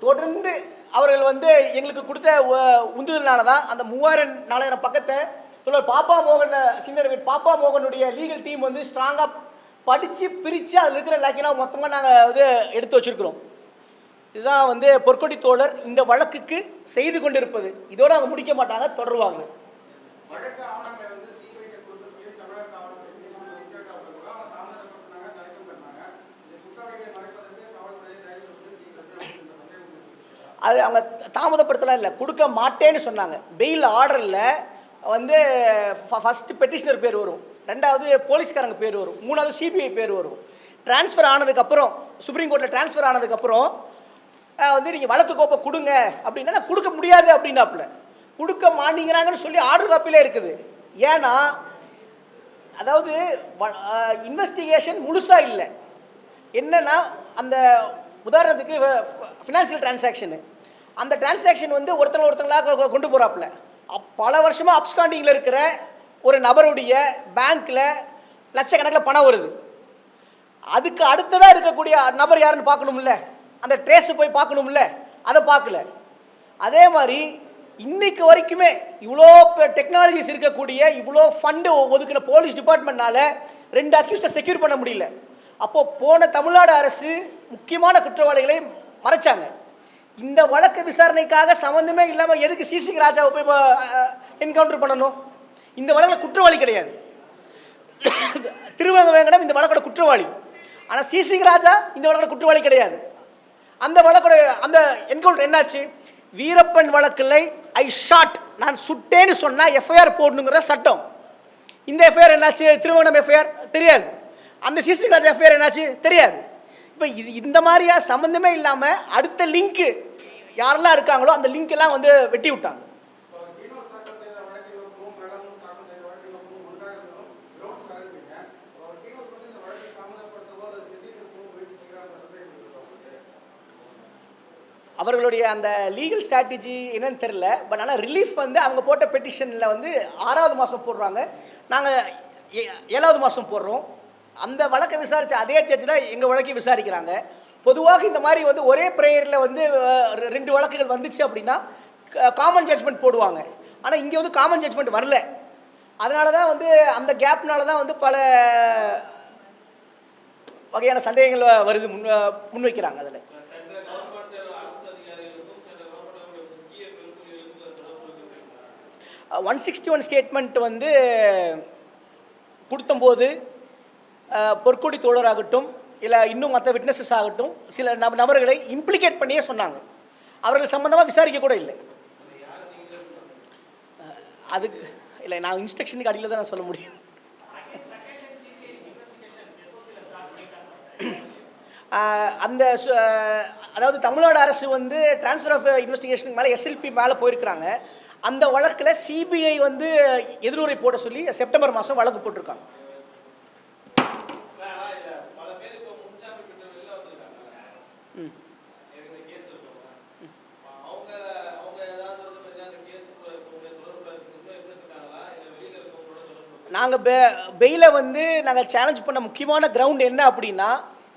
தொடர்ந்து அவர்கள் வந்து எங்களுக்கு கொடுத்த உந்துதலான தான் அந்த 3000-4000 பக்கத்தை தோழர் பாப்பா மோகன் சீனியர் பாப்பா மோகனுடைய லீகல் டீம் வந்து ஸ்ட்ராங்காக படித்து பிரித்து அதில் இருக்கிற லாக்கினாக மொத்தமாக நாங்கள் வந்து எடுத்து வச்சுருக்கிறோம். இதுதான் வந்து பொற்கொடி தோழர் இந்த வழக்குக்கு செய்து கொண்டிருப்பது. இதோடு அவங்க முடிக்க மாட்டாங்க, தொடருவாங்க. அது அவங்க தாமதப்படுத்தலாம் இல்லை, கொடுக்க மாட்டேன்னு சொன்னாங்க. பெயில் ஆர்டரில் வந்து ஃபஸ்ட்டு பெட்டிஷனர் பேர் வரும், 2வது போலீஸ்காரங்க பேர் வரும், 3வது சிபிஐ பேர் வரும். ட்ரான்ஸ்ஃபர் ஆனதுக்கப்புறம் சுப்ரீம் கோர்ட்டில் ட்ரான்ஸ்ஃபர் ஆனதுக்கப்புறம் வந்து நீங்கள் வழக்கு கோப்பை கொடுங்க அப்படின்னா கொடுக்க முடியாது அப்படின்னாப்புல. கொடுக்க மாட்டேங்கிறாங்கன்னு சொல்லி ஆர்டர் காப்பிலே இருக்குது. ஏன்னா அதாவது இன்வெஸ்டிகேஷன் முழுசாக இல்லை. என்னன்னா அந்த உதாரணத்துக்கு ஃபினான்ஷியல் டிரான்சாக்ஷனு, அந்த டிரான்சாக்ஷன் வந்து ஒருத்தங்களாக கொண்டு போகிறாப்புல. பல வருஷமாக அப்ஸ்காண்டிங்கில் இருக்கிற ஒரு நபருடைய பேங்க்கில் லட்சக்கணக்கில் பணம் வருது. அதுக்கு அடுத்ததாக இருக்கக்கூடிய நபர் யாருன்னு பார்க்கணும்ல, அந்த ட்ரேஸு போய் பார்க்கணும்ல, அதை பார்க்கல. அதே மாதிரி இன்னைக்கு வரைக்குமே இவ்வளோ டெக்னாலஜிஸ் இருக்கக்கூடிய இவ்வளோ ஃபண்டு ஒதுக்கின போலீஸ் டிபார்ட்மெண்ட்னால 2 அக்யூஸ்டை செக்யூர் பண்ண முடியல. அப்போது போன தமிழ்நாடு அரசு முக்கியமான குற்றவாளிகளை மறைச்சாங்க. இந்த வழக்கு விசாரணைக்காக சம்மந்தமே இல்லாமல் எதுக்கு சிசி ராஜாவை போய் என்கவுண்டர் பண்ணணும்? இந்த வழக்கில் குற்றவாளி கிடையாது, திருவங்க வேங்கடம் இந்த வழக்கோட குற்றவாளி. ஆனால் சிசி ராஜா இந்த வழக்கோட குற்றவாளி கிடையாது. அந்த வழக்கோட அந்த என்கவுண்டர் என்னாச்சு? வீரப்பன் வழக்கில் ஐ ஷாட், நான் சுட்டேன்னு சொன்னால் எஃப்ஐஆர் போடணுங்கிற சட்டம். இந்த எஃப்ஐஆர் என்னாச்சு? திருவண்ணம் எஃப்ஐஆர் தெரியாது. அந்த சிசி ராஜா எஃப்ஐஆர் என்னாச்சு? தெரியாது. இப்போ இந்த மாதிரியா சம்மந்தமே இல்லாமல் அடுத்த லிங்க்கு யாரெல்லாம் இருக்காங்களோ அந்த லிங்க் எல்லாம் வந்து வெட்டி விட்டாங்க. அவர்களுடைய அந்த லீகல் ஸ்ட்ராட்டஜி என்னன்னு தெரியல. பட் ஆனால் ரிலீஃப் வந்து அவங்க போட்ட பெட்டிஷனில் வந்து 6வது மாதம் போடுறாங்க, நாங்கள் 7வது மாதம் போடுறோம். அந்த வழக்கை விசாரித்த அதே ஜட்ஜ் தான் எங்கள் வழக்கையும் விசாரிக்கிறாங்க. பொதுவாக இந்த மாதிரி வந்து ஒரே ப்ரேயரில் வந்து 2 வழக்குகள் வந்துச்சு அப்படின்னா காமன் ஜட்ஜ்மெண்ட் போடுவாங்க. ஆனால் இங்கே வந்து காமன் ஜட்ஜ்மெண்ட் வரல. அதனால தான் வந்து அந்த கேப்னால தான் வந்து பல வகையான சந்தேகங்கள் வருது முன்வைக்கிறாங்க. அதில் 161 ஸ்டேட்மெண்ட் வந்து கொடுத்தம்போது பொற்கொடி தோழராகட்டும் இல்லை இன்னும் மற்ற விட்னஸஸ் ஆகட்டும் சில நபர்களை இம்ப்ளிகேட் பண்ணியே சொன்னாங்க. அவர்கள் சம்பந்தமாக விசாரிக்க கூட இல்லை. அதுக்கு இல்லை, நான் இன்ஸ்ட்ரக்ஷனுக்கு அடியில் தான் நான் சொல்ல முடியும். அந்த அதாவது தமிழ்நாடு அரசு வந்து ட்ரான்ஸ்ஃபர் ஆஃப் இன்வெஸ்டிகேஷனுக்கு மேலே எஸ்எல்பி மேலே போயிருக்கிறாங்க. அந்த வழக்கில் சிபிஐ வந்து எதிர்வுரை போட சொல்லி செப்டம்பர் மாதம் வழக்கு போட்டிருக்காங்க. நாங்கள் பெயிலை வந்து நாங்கள் சேலஞ்ச் பண்ண முக்கியமான கிரவுண்ட் என்ன அப்படின்னா,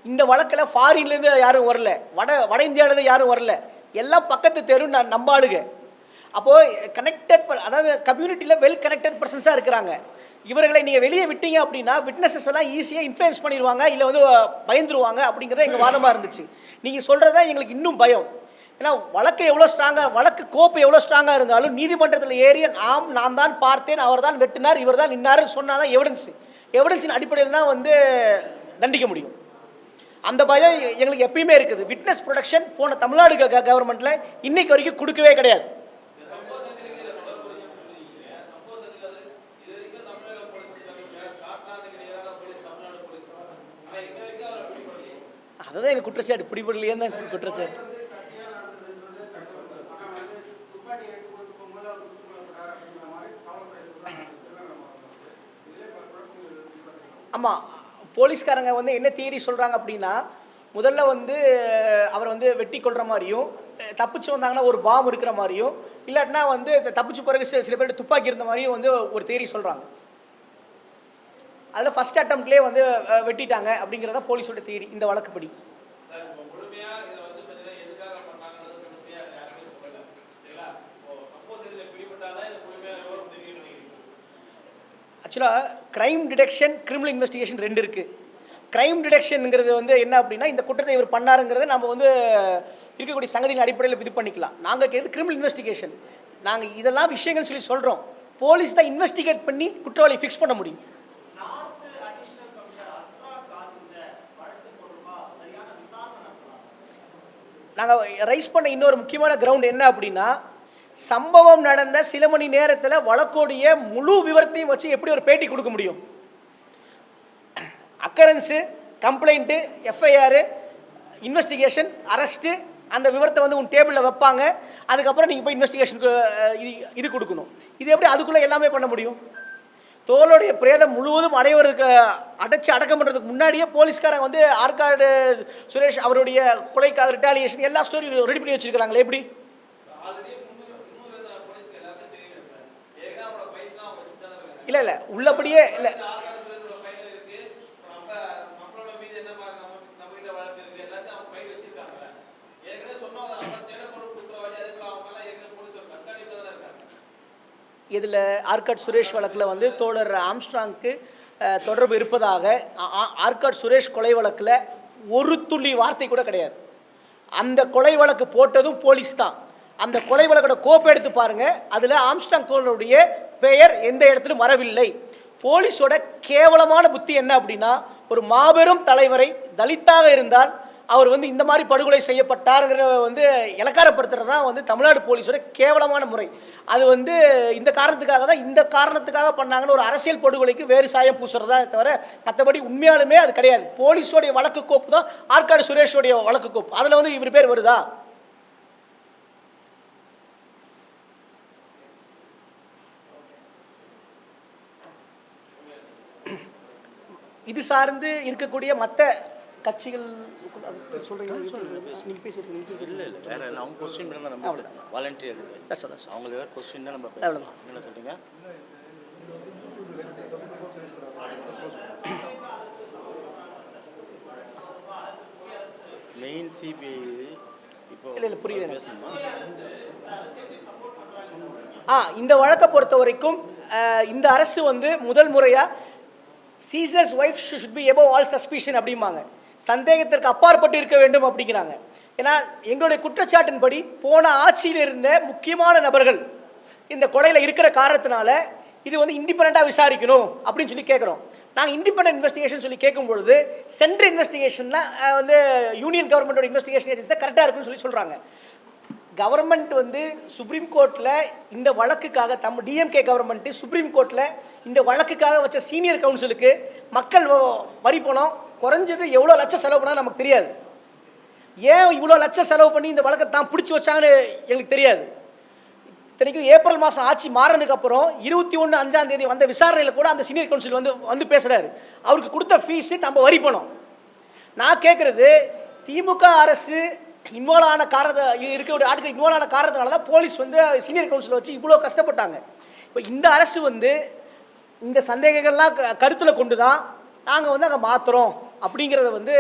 இந்த வழக்கில் ஃபாரின்லேருந்து யாரும் வரல, வட இந்தியாவிலேருந்து யாரும் வரல, எல்லாம் பக்கத்து தெரு நம்பாளுங்க. அப்போது கனெக்டட், அதாவது கம்யூனிட்டியில் வெல் கனெக்டட் பர்சன்ஸாக இருக்கிறாங்க. இவர்களை நீங்கள் வெளியே விட்டீங்க அப்படின்னா விட்னஸஸ் எல்லாம் ஈஸியாக இன்ஃப்ளூயன்ஸ் பண்ணிடுவாங்க, இல்லை வந்து பயந்துருவாங்க அப்படிங்கிறத எங்கள் வாதமாக இருந்துச்சு. நீங்கள் சொல்கிறது தான் எங்களுக்கு இன்னும் பயம். ஏன்னா வழக்கு எவ்வளோ ஸ்ட்ராங்காக, வழக்கு கோப்பு எவ்வளோ ஸ்ட்ராங்காக இருந்தாலும் நீதிமன்றத்தில் ஏறி நான் தான் பார்த்தேன், அவர் தான் வெட்டினார், இவர் தான் நின்னாருன்னு சொன்னால் தான் எவிடன்ஸின் அடிப்படையில் தான் வந்து தண்டிக்க முடியும். அந்த பயம் எங்களுக்கு எப்பயுமே இருக்குது. விட்னஸ் ப்ரொடெக்ஷன் போன தமிழ்நாடு கவர்மெண்ட்டில் இன்னைக்கு வரைக்கும் கொடுக்கவே கிடையாது. அதுதான் எங்கள் குற்றச்சாட்டு, பிடிபடலையே தான் குற்றச்சாட்டு. ஆமாம், போலீஸ்காரங்க வந்து என்ன தியரி சொல்கிறாங்க அப்படின்னா, முதல்ல வந்து அவரை வந்து வெட்டி கொள்கிற மாதிரியும், தப்பிச்சு வந்தாங்கன்னா ஒரு பாம் இருக்கிற மாதிரியும், இல்லாட்டினா வந்து தப்பிச்சு பிறகு சில பேர் துப்பாக்கி இருந்த மாதிரியும் வந்து ஒரு தியரி சொல்கிறாங்க. அதில் ஃபஸ்ட் அட்டம்ப்ட்லேயே வந்து வெட்டிட்டாங்க அப்படிங்கிறத போலீஸோட தியரி இந்த வழக்குப்படி. ஆக்சுவலாக க்ரைம் டிடெக்ஷன், கிரிமினல் இன்வெஸ்டிகேஷன் ரெண்டு இருக்குது. க்ரைம் டிடெக்ஷனுங்கிறது வந்து என்ன அப்படின்னா, இந்த குற்றத்தை இவர் பண்ணாருங்கிறத நம்ம வந்து இருக்கக்கூடிய சங்கதியின் அடிப்படையில் இது பண்ணிக்கலாம். நாங்கள் எது கிரிமினல் இன்வெஸ்டிகேஷன், நாங்கள் இதெல்லாம் விஷயங்கள் சொல்லி சொல்கிறோம். போலீஸ் தான் இன்வெஸ்டிகேட் பண்ணி குற்றவாளி ஃபிக்ஸ் பண்ண முடியும். நாங்கள் ரைஸ் பண்ண இன்னொரு முக்கியமான கிரவுண்ட் என்ன அப்படின்னா, சம்பவம் நடந்த சில மணி நேரத்தில் வழக்கோடைய முழு விவரத்தையும் வச்சு எப்படி ஒரு பேட்டி கொடுக்க முடியும்? அக்கரன்ஸு, கம்ப்ளைண்ட்டு, எஃப்ஐஆர், இன்வெஸ்டிகேஷன், அரெஸ்ட்டு, அந்த விவரத்தை வந்து உன் டேபிளில் வைப்பாங்க. அதுக்கப்புறம் நீங்கள் போய் இன்வெஸ்டிகேஷனுக்கு இது கொடுக்கணும். இது எப்படி அதுக்குள்ளே எல்லாமே பண்ண முடியும்? தோளுடைய பிரேதம் முழுவதும் அடைச்சி அடக்கம் பண்ணுறதுக்கு முன்னாடியே போலீஸ்காரங்க வந்து ஆற்காடு சுரேஷ் அவருடைய கொலைக்காக ரிட்டாலியேஷன் எல்லா ஸ்டோரியும் ரெடி பண்ணி வச்சுருக்கிறாங்களே எப்படி? இல்லை உள்ளபடியே இல்லை. இதில் ஆற்காடு சுரேஷ் வழக்கில் வந்து தோழர் ஆம்ஸ்ட்ராங்க்கு தொடர்பு இருப்பதாக, ஆற்காடு சுரேஷ் கொலை வழக்கில் ஒரு துளி வார்த்தை கூட கிடையாது. அந்த கொலை வழக்கு போட்டதும் போலீஸ் தான். அந்த கொலை வழக்கோட கோப்பை எடுத்து பாருங்கள், அதில் ஆம்ஸ்ட்ராங் தோழருடைய பெயர் எந்த இடத்திலும் வரவில்லை. போலீஸோட கேவலமான புத்தி என்ன அப்படின்னா, ஒரு மாபெரும் தலைவரை தலித்தாக இருந்தால் அவர் வந்து இந்த மாதிரி படுகொலை செய்யப்பட்டாருங்கிற வந்து இலக்காரப்படுத்துறது தான் வந்து தமிழ்நாடு போலீஸோட கேவலமான முறை. அது வந்து இந்த காரணத்துக்காக பண்ணாங்கன்னு ஒரு அரசியல் படுகொலைக்கு வேறு சாயம் பூசுறதா தவிர மற்றபடி உண்மையாலுமே அது கிடையாது. போலீஸோடைய வழக்கு கோப்பு தான் ஆற்காடு சுரேஷோடைய வழக்கு கோப்பு. அதில் வந்து இவர் பேர் வருதா? இது சார்ந்து இருக்கக்கூடிய மற்ற கட்சிகள் சொல்றீங்க, நீங்க பேசிருக்கீங்க. இல்லை வேற அவங்க கொஸ்டின் பண்ண நம்ம வாலண்டியர் அவங்க வேற கொஸ்டின் தான் நம்ம என்ன சொல்றீங்க? மெயின் சிபிஐ இப்போ இல்லை புரியல. இந்த வழக்கை பொறுத்த வரைக்கும் இந்த அரசு வந்து முதல் முறையாக scissors wife should be above all suspicion அப்படிம்பாங்க. சந்தேகத்திற்கு அப்பாற்பட்டு இருக்க வேண்டும் அப்படிங்கிறாங்க. ஏன்னா எங்களுடைய குற்றச்சாட்டின்படி போன ஆட்சியில் இருந்த முக்கியமான நபர்கள் இந்த கொலையில் இருக்கிற காரணத்தினால இது வந்து இண்டிபெண்ட்டாக விசாரிக்கணும் அப்படின்னு சொல்லி கேட்குறோம். நாங்கள் இண்டிபெண்டன்ட் இன்வெஸ்டிகேஷன் சொல்லி கேட்கும் பொழுது சென்ட்ரல் இன்வெஸ்டிகேஷனில் வந்து யூனியன் கவர்மெண்டோட இன்வெஸ்டிகேஷன் ஏஜென்சி தான் கரெக்டாக இருக்குன்னு சொல்லி சொல்கிறாங்க. கவர்மெண்ட் வந்து சுப்ரீம் கோர்ட்டில் இந்த வழக்குக்காக டிஎம்கே கவர்மெண்ட்டு சுப்ரீம் கோர்ட்டில் இந்த வழக்குக்காக வச்ச சீனியர் கவுன்சிலுக்கு மக்கள் வரி பணம் குறைஞ்சது எவ்வளோ லட்சம் செலவு பண்ணால் நமக்கு தெரியாது. ஏன் இவ்வளோ லட்சம் செலவு பண்ணி இந்த வழக்கை தான் பிடிச்சி வச்சாங்கன்னு எங்களுக்கு தெரியாது. இத்தனைக்கும் ஏப்ரல் மாதம் ஆட்சி மாறினதுக்கப்புறம் 21/5 வந்த விசாரணையில் கூட அந்த சீனியர் கவுன்சில் வந்து பேசுகிறாரு. அவருக்கு கொடுத்த ஃபீஸு நம்ம வரி பணம். நான் கேட்குறது, திமுக அரசு இன்வால்வ் ஆன இருக்கக்கூடிய ஆட்கள் இன்வால்வ் ஆன காரணத்தினால தான் போலீஸ் வந்து சீனியர் கவுன்சில் வச்சு இவ்வளோ கஷ்டப்பட்டாங்க. இப்போ இந்த அரசு வந்து இந்த சந்தேகங்கள்லாம் கருத்தில் கொண்டு தான் நாங்கள் வந்து அங்கே மாற்றுறோம் அப்படிங்கிறத வந்து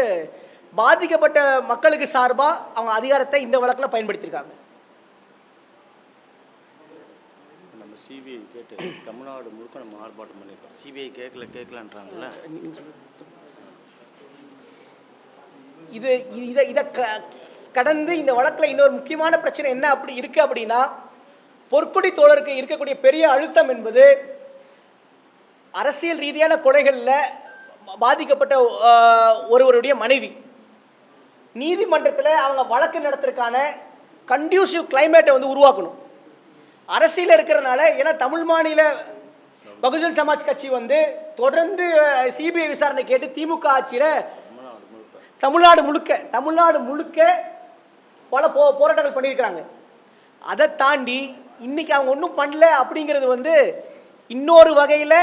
பாதிக்கப்பட்ட மக்களுக்கு சார்பாக அவங்க அதிகாரத்தை இந்த வழக்கில் பயன்படுத்தியிருக்காங்க. நம்ம சிபிஐ கேட்டு தமிழ்நாடு முழுக்க நம்ம ஆர்ப்பாட்டம் பண்ணியிருக்கோம். சிபிஐ கேட்கலன்றாங்கல்ல. இது இதை கடந்து இந்த வழக்கில் இன்னொரு முக்கியமான பிரச்சனை என்ன அப்படி இருக்குது அப்படின்னா, பொற்கொடி தோழருக்கு இருக்கக்கூடிய பெரிய அழுத்தம் என்பது அரசியல் ரீதியான கொலைகளில் பாதிக்கப்பட்ட ஒருவருடைய மனைவி நீதிமன்றத்தில் அவங்க வழக்கு நடத்துறதுக்கான கண்டியூசிவ் கிளைமேட்டை வந்து உருவாக்கணும். அரசியல் இருக்கிறனால, ஏன்னா தமிழ் மாநில பகுஜன் சமாஜ் கட்சி வந்து தொடர்ந்து சிபிஐ விசாரணை கேட்டு திமுக ஆட்சியில் தமிழ்நாடு முழுக்க பல போராட்டங்கள் பண்ணியிருக்கிறாங்க. அதை தாண்டி இன்னைக்கு அவங்க ஒன்றும் பண்ணல அப்படிங்கிறது வந்து இன்னொரு வகையில்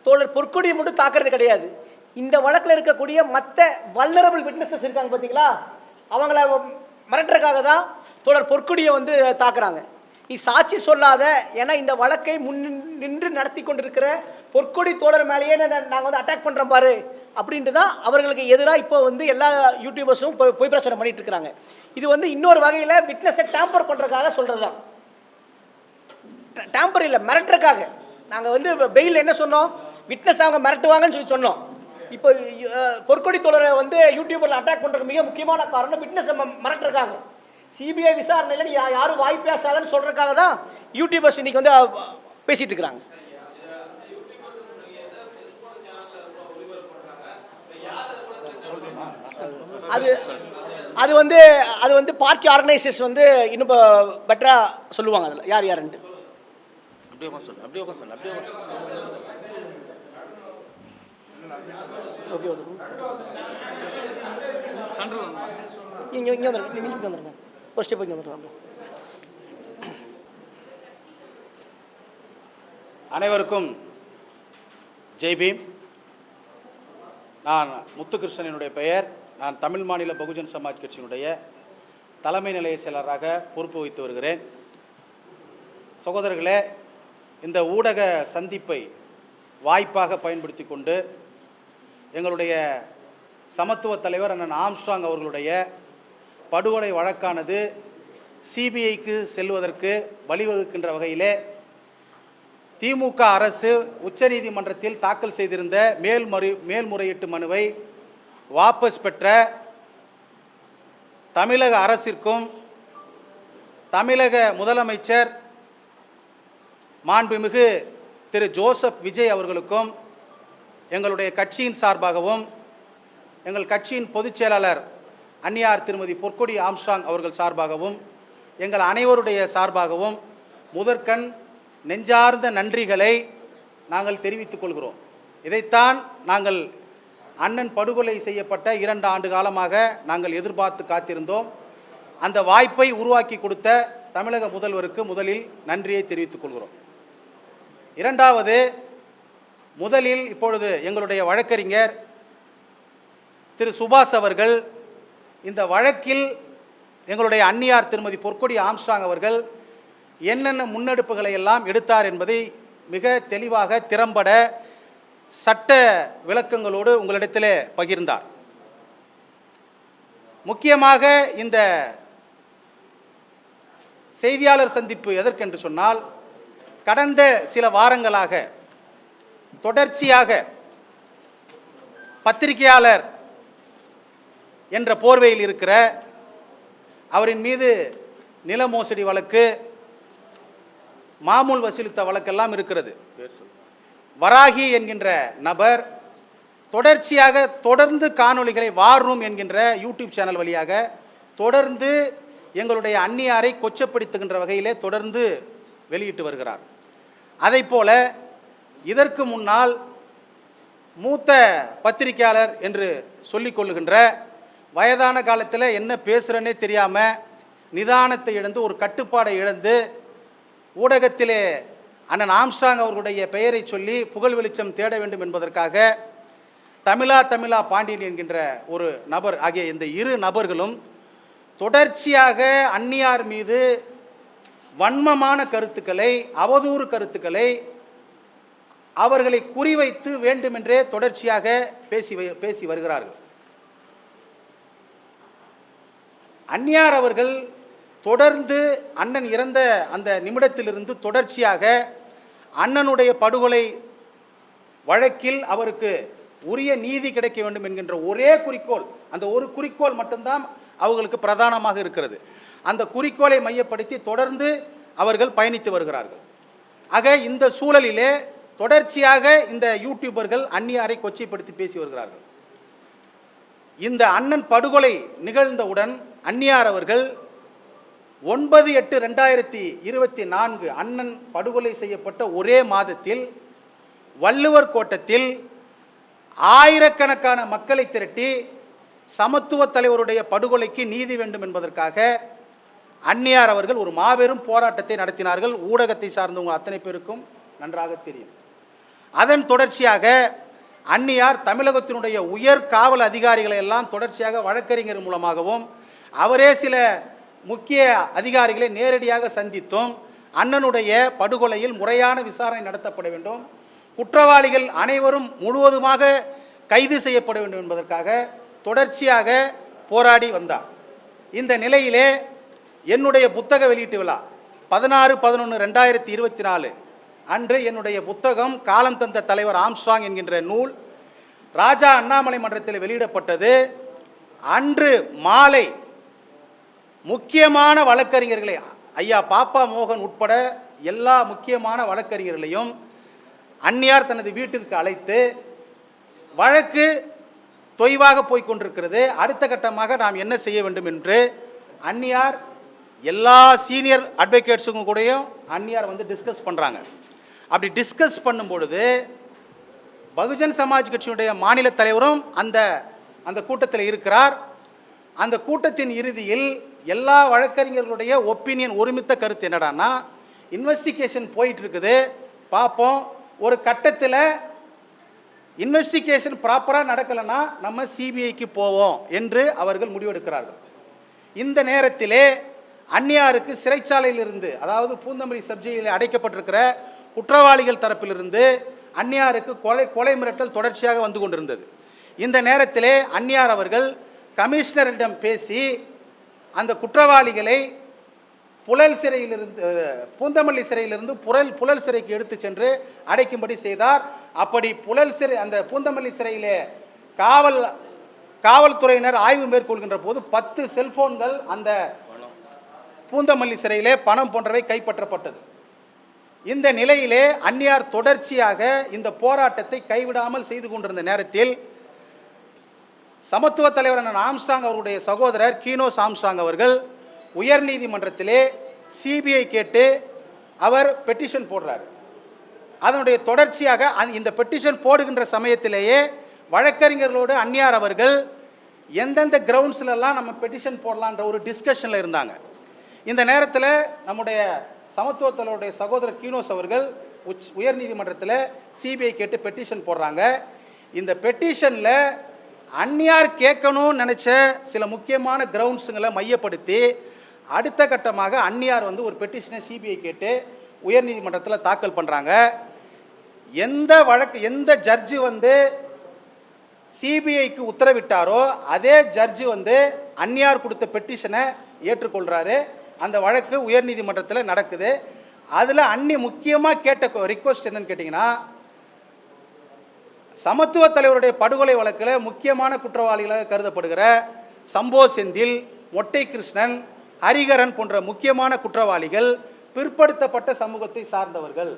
தோழர் பொற்கொடியை மட்டும் தாக்குறது கிடையாது. இந்த வழக்கில் இருக்கக்கூடிய மற்ற வல்னரபிள் விட்னஸஸ் இருக்காங்க பார்த்தீங்களா, அவங்கள மிரட்டுறதுக்காக தான் தோழர் பொற்கொடியை வந்து தாக்குறாங்க. நீ சாட்சி சொல்லாத, ஏன்னா இந்த வழக்கை நின்று நடத்தி கொண்டிருக்கிற பொற்கொடி தோழர் மேலேயே நாங்கள் வந்து அட்டாக் பண்ணுறோம் பாரு அப்படின்ட்டு தான் அவர்களுக்கு எதிராக இப்போ வந்து எல்லா யூடியூபர்ஸும் பொய் பிரச்சனை பண்ணிட்டு இருக்கிறாங்க. இது வந்து இன்னொரு வகையில் விட்னஸை டேம்பர் பண்ணுறதுக்காக சொல்கிறது தான். டேம்பர் இல்லை, மிரட்டுறதுக்காக. நாங்கள் வந்து பெயில் என்ன சொன்னோம், விட்னஸ் அவங்க மிரட்டுவாங்கன்னு சொல்லி சொன்னோம். இப்போ பொற்கொடி தோழரை வந்து யூடியூபரில் அட்டாக் பண்ணுறதுக்கு மிக முக்கியமான காரணம் விட்னஸை மிரட்டுறதுக்காக. சிபிஐ விசாரணையில் நீ யாரும் வாய் பேசாதன்னு சொல்கிறதுக்காக தான் யூடியூபர்ஸ் இன்னைக்கு வந்து பேசிட்டு இருக்கிறாங்க. அது வந்து பார்ட்டி ஆர்கனைசர்ஸ் வந்து இன்னும் பெட்டராக சொல்லுவாங்க. அதில் யார் யாருன்ட்டு அப்படியே ஓகே ஓகே இங்கே வந்துடுங்க ஒரு ஸ்டெப் இங்கே வந்துடுறாங்க. அனைவருக்கும் ஜெய் பீம். நான் முத்துகிருஷ்ணனுடைய பெயர். நான் தமிழ் மாநில பகுஜன் சமாஜ் கட்சியினுடைய தலைமை நிலைய செயலராக பொறுப்பு வகித்து வருகிறேன். சகோதரர்களே, இந்த ஊடக சந்திப்பை வாய்ப்பாக பயன்படுத்தி கொண்டு எங்களுடைய சமத்துவ தலைவர் அண்ணன் ஆம்ஸ்ட்ராங் அவர்களுடைய படுகொலை வழக்கானது சிபிஐக்கு செல்வதற்கு வழிவகுக்கின்ற வகையிலே திமுக அரசு உச்சநீதிமன்றத்தில் தாக்கல் செய்திருந்த மேல்முறையீட்டு மனுவை வாபஸ் பெற்ற தமிழக அரசிற்கும் தமிழக முதலமைச்சர் மாண்புமிகு திரு ஜோசப் விஜய் அவர்களுக்கும் எங்களுடைய கட்சியின் சார்பாகவும் எங்கள் கட்சியின் பொதுச் செயலாளர் அன்னியார் திருமதி பொற்கொடி ஆம்ஸ்ட்ராங் அவர்கள் சார்பாகவும் எங்கள் அனைவருடைய சார்பாகவும் முதற்கண் நெஞ்சார்ந்த நன்றிகளை நாங்கள் தெரிவித்துக் கொள்கிறோம். இதைத்தான் நாங்கள் அண்ணன் படுகொலை செய்யப்பட்ட 2 ஆண்டு காலமாக நாங்கள் எதிர்பார்த்து காத்திருந்தோம். அந்த வாய்ப்பை உருவாக்கி கொடுத்த தமிழக முதல்வருக்கு முதலில் நன்றியை தெரிவித்துக் கொள்கிறோம். இரண்டாவது, முதலில் இப்பொழுது எங்களுடைய வழக்கறிஞர் திரு சுபாஷ் அவர்கள் இந்த வழக்கில் எங்களுடைய அன்னியார் திருமதி பொற்கொடி ஆம்ஸ்ட்ராங் அவர்கள் என்னென்ன முன்னெடுப்புகளை எல்லாம் எடுத்தார் என்பதை மிக தெளிவாக திறம்பட சட்ட விளக்கங்களோடு உங்களிடத்திலே பகிர்ந்தார். முக்கியமாக இந்த செய்தியாளர் சந்திப்பு எதற்கென்று சொன்னால், கடந்த சில வாரங்களாக தொடர்ச்சியாக பத்திரிகையாளர் என்ற போர்வையில் இருக்கிற அவரின் மீது நில மோசடி வழக்கு, மாமூல் வசூலித்த வழக்கெல்லாம் இருக்கிறது. வராகி என்கின்ற நபர் தொடர்ந்து காணொளிகளை வார் ரூம் என்கின்ற யூடியூப் சேனல் வழியாக தொடர்ந்து எங்களுடைய அன்னியாரை கொச்சப்படுத்துகின்ற வகையிலே தொடர்ந்து வெளியிட்டு வருகிறார். அதைப்போல இதற்கு முன்னால் மூத்த பத்திரிகையாளர் என்று சொல்லிக்கொள்ளுகின்ற வயதான காலத்தில் என்ன பேசுகிறேன்னே தெரியாமல் நிதானத்தை இழந்து ஒரு கட்டுப்பாடை இழந்து ஊடகத்திலே அண்ணன் ஆம்ஸ்ட்ராங் அவர்களுடைய பெயரை சொல்லி புகழ் வெளிச்சம் தேட வேண்டும் என்பதற்காக தமிழா பாண்டியன் என்கின்ற ஒரு நபர் ஆகிய இந்த 2 நபர்களும் தொடர்ச்சியாக அன்னியார் மீது வன்மமான கருத்துக்களை, அவதூறு கருத்துக்களை அவர்களை குறிவைத்து வேண்டுமென்றே தொடர்ச்சியாக பேசி வருகிறார்கள். அந்நியார் அவர்கள் தொடர்ந்து அண்ணன் இறந்த அந்த நிமிடத்திலிருந்து தொடர்ச்சியாக அண்ணனுடைய படுகொலை வழக்கில் அவருக்கு உரிய நீதி கிடைக்க வேண்டும் என்கின்ற ஒரே குறிக்கோள், அந்த ஒரு குறிக்கோள் மட்டும்தான் அவர்களுக்கு பிரதானமாக இருக்கிறது. அந்த குறிக்கோளை மையப்படுத்தி தொடர்ந்து அவர்கள் பயணித்து வருகிறார்கள். ஆக இந்த சூழலிலே தொடர்ச்சியாக இந்த யூடியூபர்கள் அந்நியாரை கொச்சைப்படுத்தி பேசி வருகிறார்கள். இந்த அண்ணன் படுகொலை நிகழ்ந்தவுடன் அந்நியார் அவர்கள் 9/8/2024 அண்ணன் படுகொலை செய்யப்பட்ட ஒரே மாதத்தில் வள்ளுவர் கோட்டத்தில் ஆயிரக்கணக்கான மக்களை திரட்டி சமத்துவ தலைவருடைய படுகொலைக்கு நீதி வேண்டும் என்பதற்காக அந்நியார் அவர்கள் ஒரு மாபெரும் போராட்டத்தை நடத்தினார்கள். ஊடகத்தை சார்ந்தவங்க அத்தனை பேருக்கும் நன்றாக தெரியும். அதன் தொடர்ச்சியாக அந்நியார் தமிழகத்தினுடைய உயர் காவல் அதிகாரிகளை எல்லாம் தொடர்ச்சியாக வழக்கறிஞர் மூலமாகவும் அவரே சில முக்கிய அதிகாரிகளை நேரடியாக சந்தித்தும் அண்ணனுடைய படுகொலையில் முறையான விசாரணை நடத்தப்பட வேண்டும், குற்றவாளிகள் அனைவரும் முழுவதுமாக கைது செய்யப்பட வேண்டும் என்பதற்காக தொடர்ச்சியாக போராடி வந்தார். இந்த நிலையிலே என்னுடைய புத்தக வெளியீட்டு விழா 16/11/2024 அன்று என்னுடைய புத்தகம் காலம் தந்த தலைவர் ஆம்ஸ்ட்ராங் என்கின்ற நூல் ராஜா அண்ணாமலை மன்றத்தில் வெளியிடப்பட்டது. அன்று மாலை முக்கியமான வழக்கறிஞர்களை, ஐயா பாப்பா மோகன் உட்பட எல்லா முக்கியமான வழக்கறிஞர்களையும் அந்நியார் தனது வீட்டிற்கு அழைத்து வழக்கு தொய்வாக போய்கொண்டிருக்கிறது, அடுத்த கட்டமாக நாம் என்ன செய்ய வேண்டும் என்று அந்நியார் எல்லா சீனியர் அட்வொகேட்ஸுக்கும் கூடயும் அந்நியார் வந்து டிஸ்கஸ் பண்ணுறாங்க. அப்படி டிஸ்கஸ் பண்ணும் பொழுது பகுஜன் சமாஜ் கட்சியுடைய மாநில தலைவரும் அந்த கூட்டத்தில் இருக்கிறார். அந்த கூட்டத்தின் இறுதியில் எல்லா வழக்கறிஞர்களுடைய ஒப்பீனியன் ஒருமித்த கருத்து என்னடான்னா, இன்வெஸ்டிகேஷன் போயிட்டு இருக்குது, பார்ப்போம், ஒரு கட்டத்தில் இன்வெஸ்டிகேஷன் ப்ராப்பராக நடக்கலைன்னா நம்ம சிபிஐக்கு போவோம் என்று அவர்கள் முடிவெடுக்கிறார்கள். இந்த நேரத்திலே அந்நியாருக்கு சிறைச்சாலையிலிருந்து, அதாவது பூந்தமல்லி சப்ஜெக்டில் அடைக்கப்பட்டிருக்கிற குற்றவாளிகள் தரப்பிலிருந்து அந்நியாருக்கு கொலை மிரட்டல் தொடர்ச்சியாக வந்து கொண்டிருந்தது. இந்த நேரத்திலே அந்நியார் அவர்கள் கமிஷனரிடம் பேசி அந்த குற்றவாளிகளை புழல் சிறையிலிருந்து, பூந்தமல்லி சிறையிலிருந்து புழல் சிறைக்கு எடுத்து சென்று அடைக்கும்படி செய்தார். அப்படி புழல் சிறை, அந்த பூந்தமல்லி சிறையிலே காவல்துறையினர் ஆய்வு மேற்கொள்கின்ற போது 10 செல்போன்கள் அந்த பூந்தமல்லி சிறையிலே பணம் போன்றவை கைப்பற்றப்பட்டது. இந்த நிலையிலே அந்நியார் தொடர்ச்சியாக இந்த போராட்டத்தை கைவிடாமல் செய்து கொண்டிருந்த நேரத்தில் சமத்துவ தலைவர் ஆம்ஸ்ட்ராங் அவருடைய சகோதரர் கீனோஸ் ஆம்ஸ்ட்ராங் அவர்கள் உயர்நீதிமன்றத்திலே சிபிஐ கேட்டு அவர் பெட்டிஷன் போடுறார். அதனுடைய தொடர்ச்சியாக இந்த பெட்டிஷன் போடுகின்ற சமயத்திலேயே வழக்கறிஞர்களோடு அந்நியார் அவர்கள் எந்தெந்த கிரவுண்ட்ஸ்லாம் நம்ம பெட்டிஷன் போடலான்ற ஒரு டிஸ்கஷனில் இருந்தாங்க. இந்த நேரத்தில் நம்முடைய சமத்துவ தலைவருடைய சகோதரர் கீனோஸ் அவர்கள் உயர்நீதிமன்றத்தில் சிபிஐ கேட்டு பெட்டிஷன் போடுறாங்க. இந்த பெட்டிஷனில் அந்நியார் கேட்கணும்னு நினச்ச சில முக்கியமான கிரவுண்ட்ஸுங்களை மையப்படுத்தி அடுத்த கட்டமாக அந்நியார் வந்து ஒரு பெட்டிஷனை சிபிஐ கேட்டு உயர்நீதிமன்றத்தில் தாக்கல் பண்ணுறாங்க. எந்த ஜட்ஜு வந்து சிபிஐக்கு உத்தரவிட்டாரோ அதே ஜட்ஜு வந்து அந்நியார் கொடுத்த பெட்டிஷனை ஏற்றுக்கொள்கிறாரு. அந்த வழக்கு உயர்நீதிமன்றத்தில் நடக்குது. அதில் முக்கியமாக கேட்ட ரிக்வஸ்ட் என்னன்னு கேட்டிங்கன்னா, சமத்துவ தலைவருடைய படுகொலை வழக்கில் முக்கியமான குற்றவாளிகளாக கருதப்படுகிற சம்போ செந்தில், மொட்டை கிருஷ்ணன், ஹரிகரன் போன்ற முக்கியமான குற்றவாளிகள் பிற்படுத்தப்பட்ட சமூகத்தை சார்ந்தவர்கள்.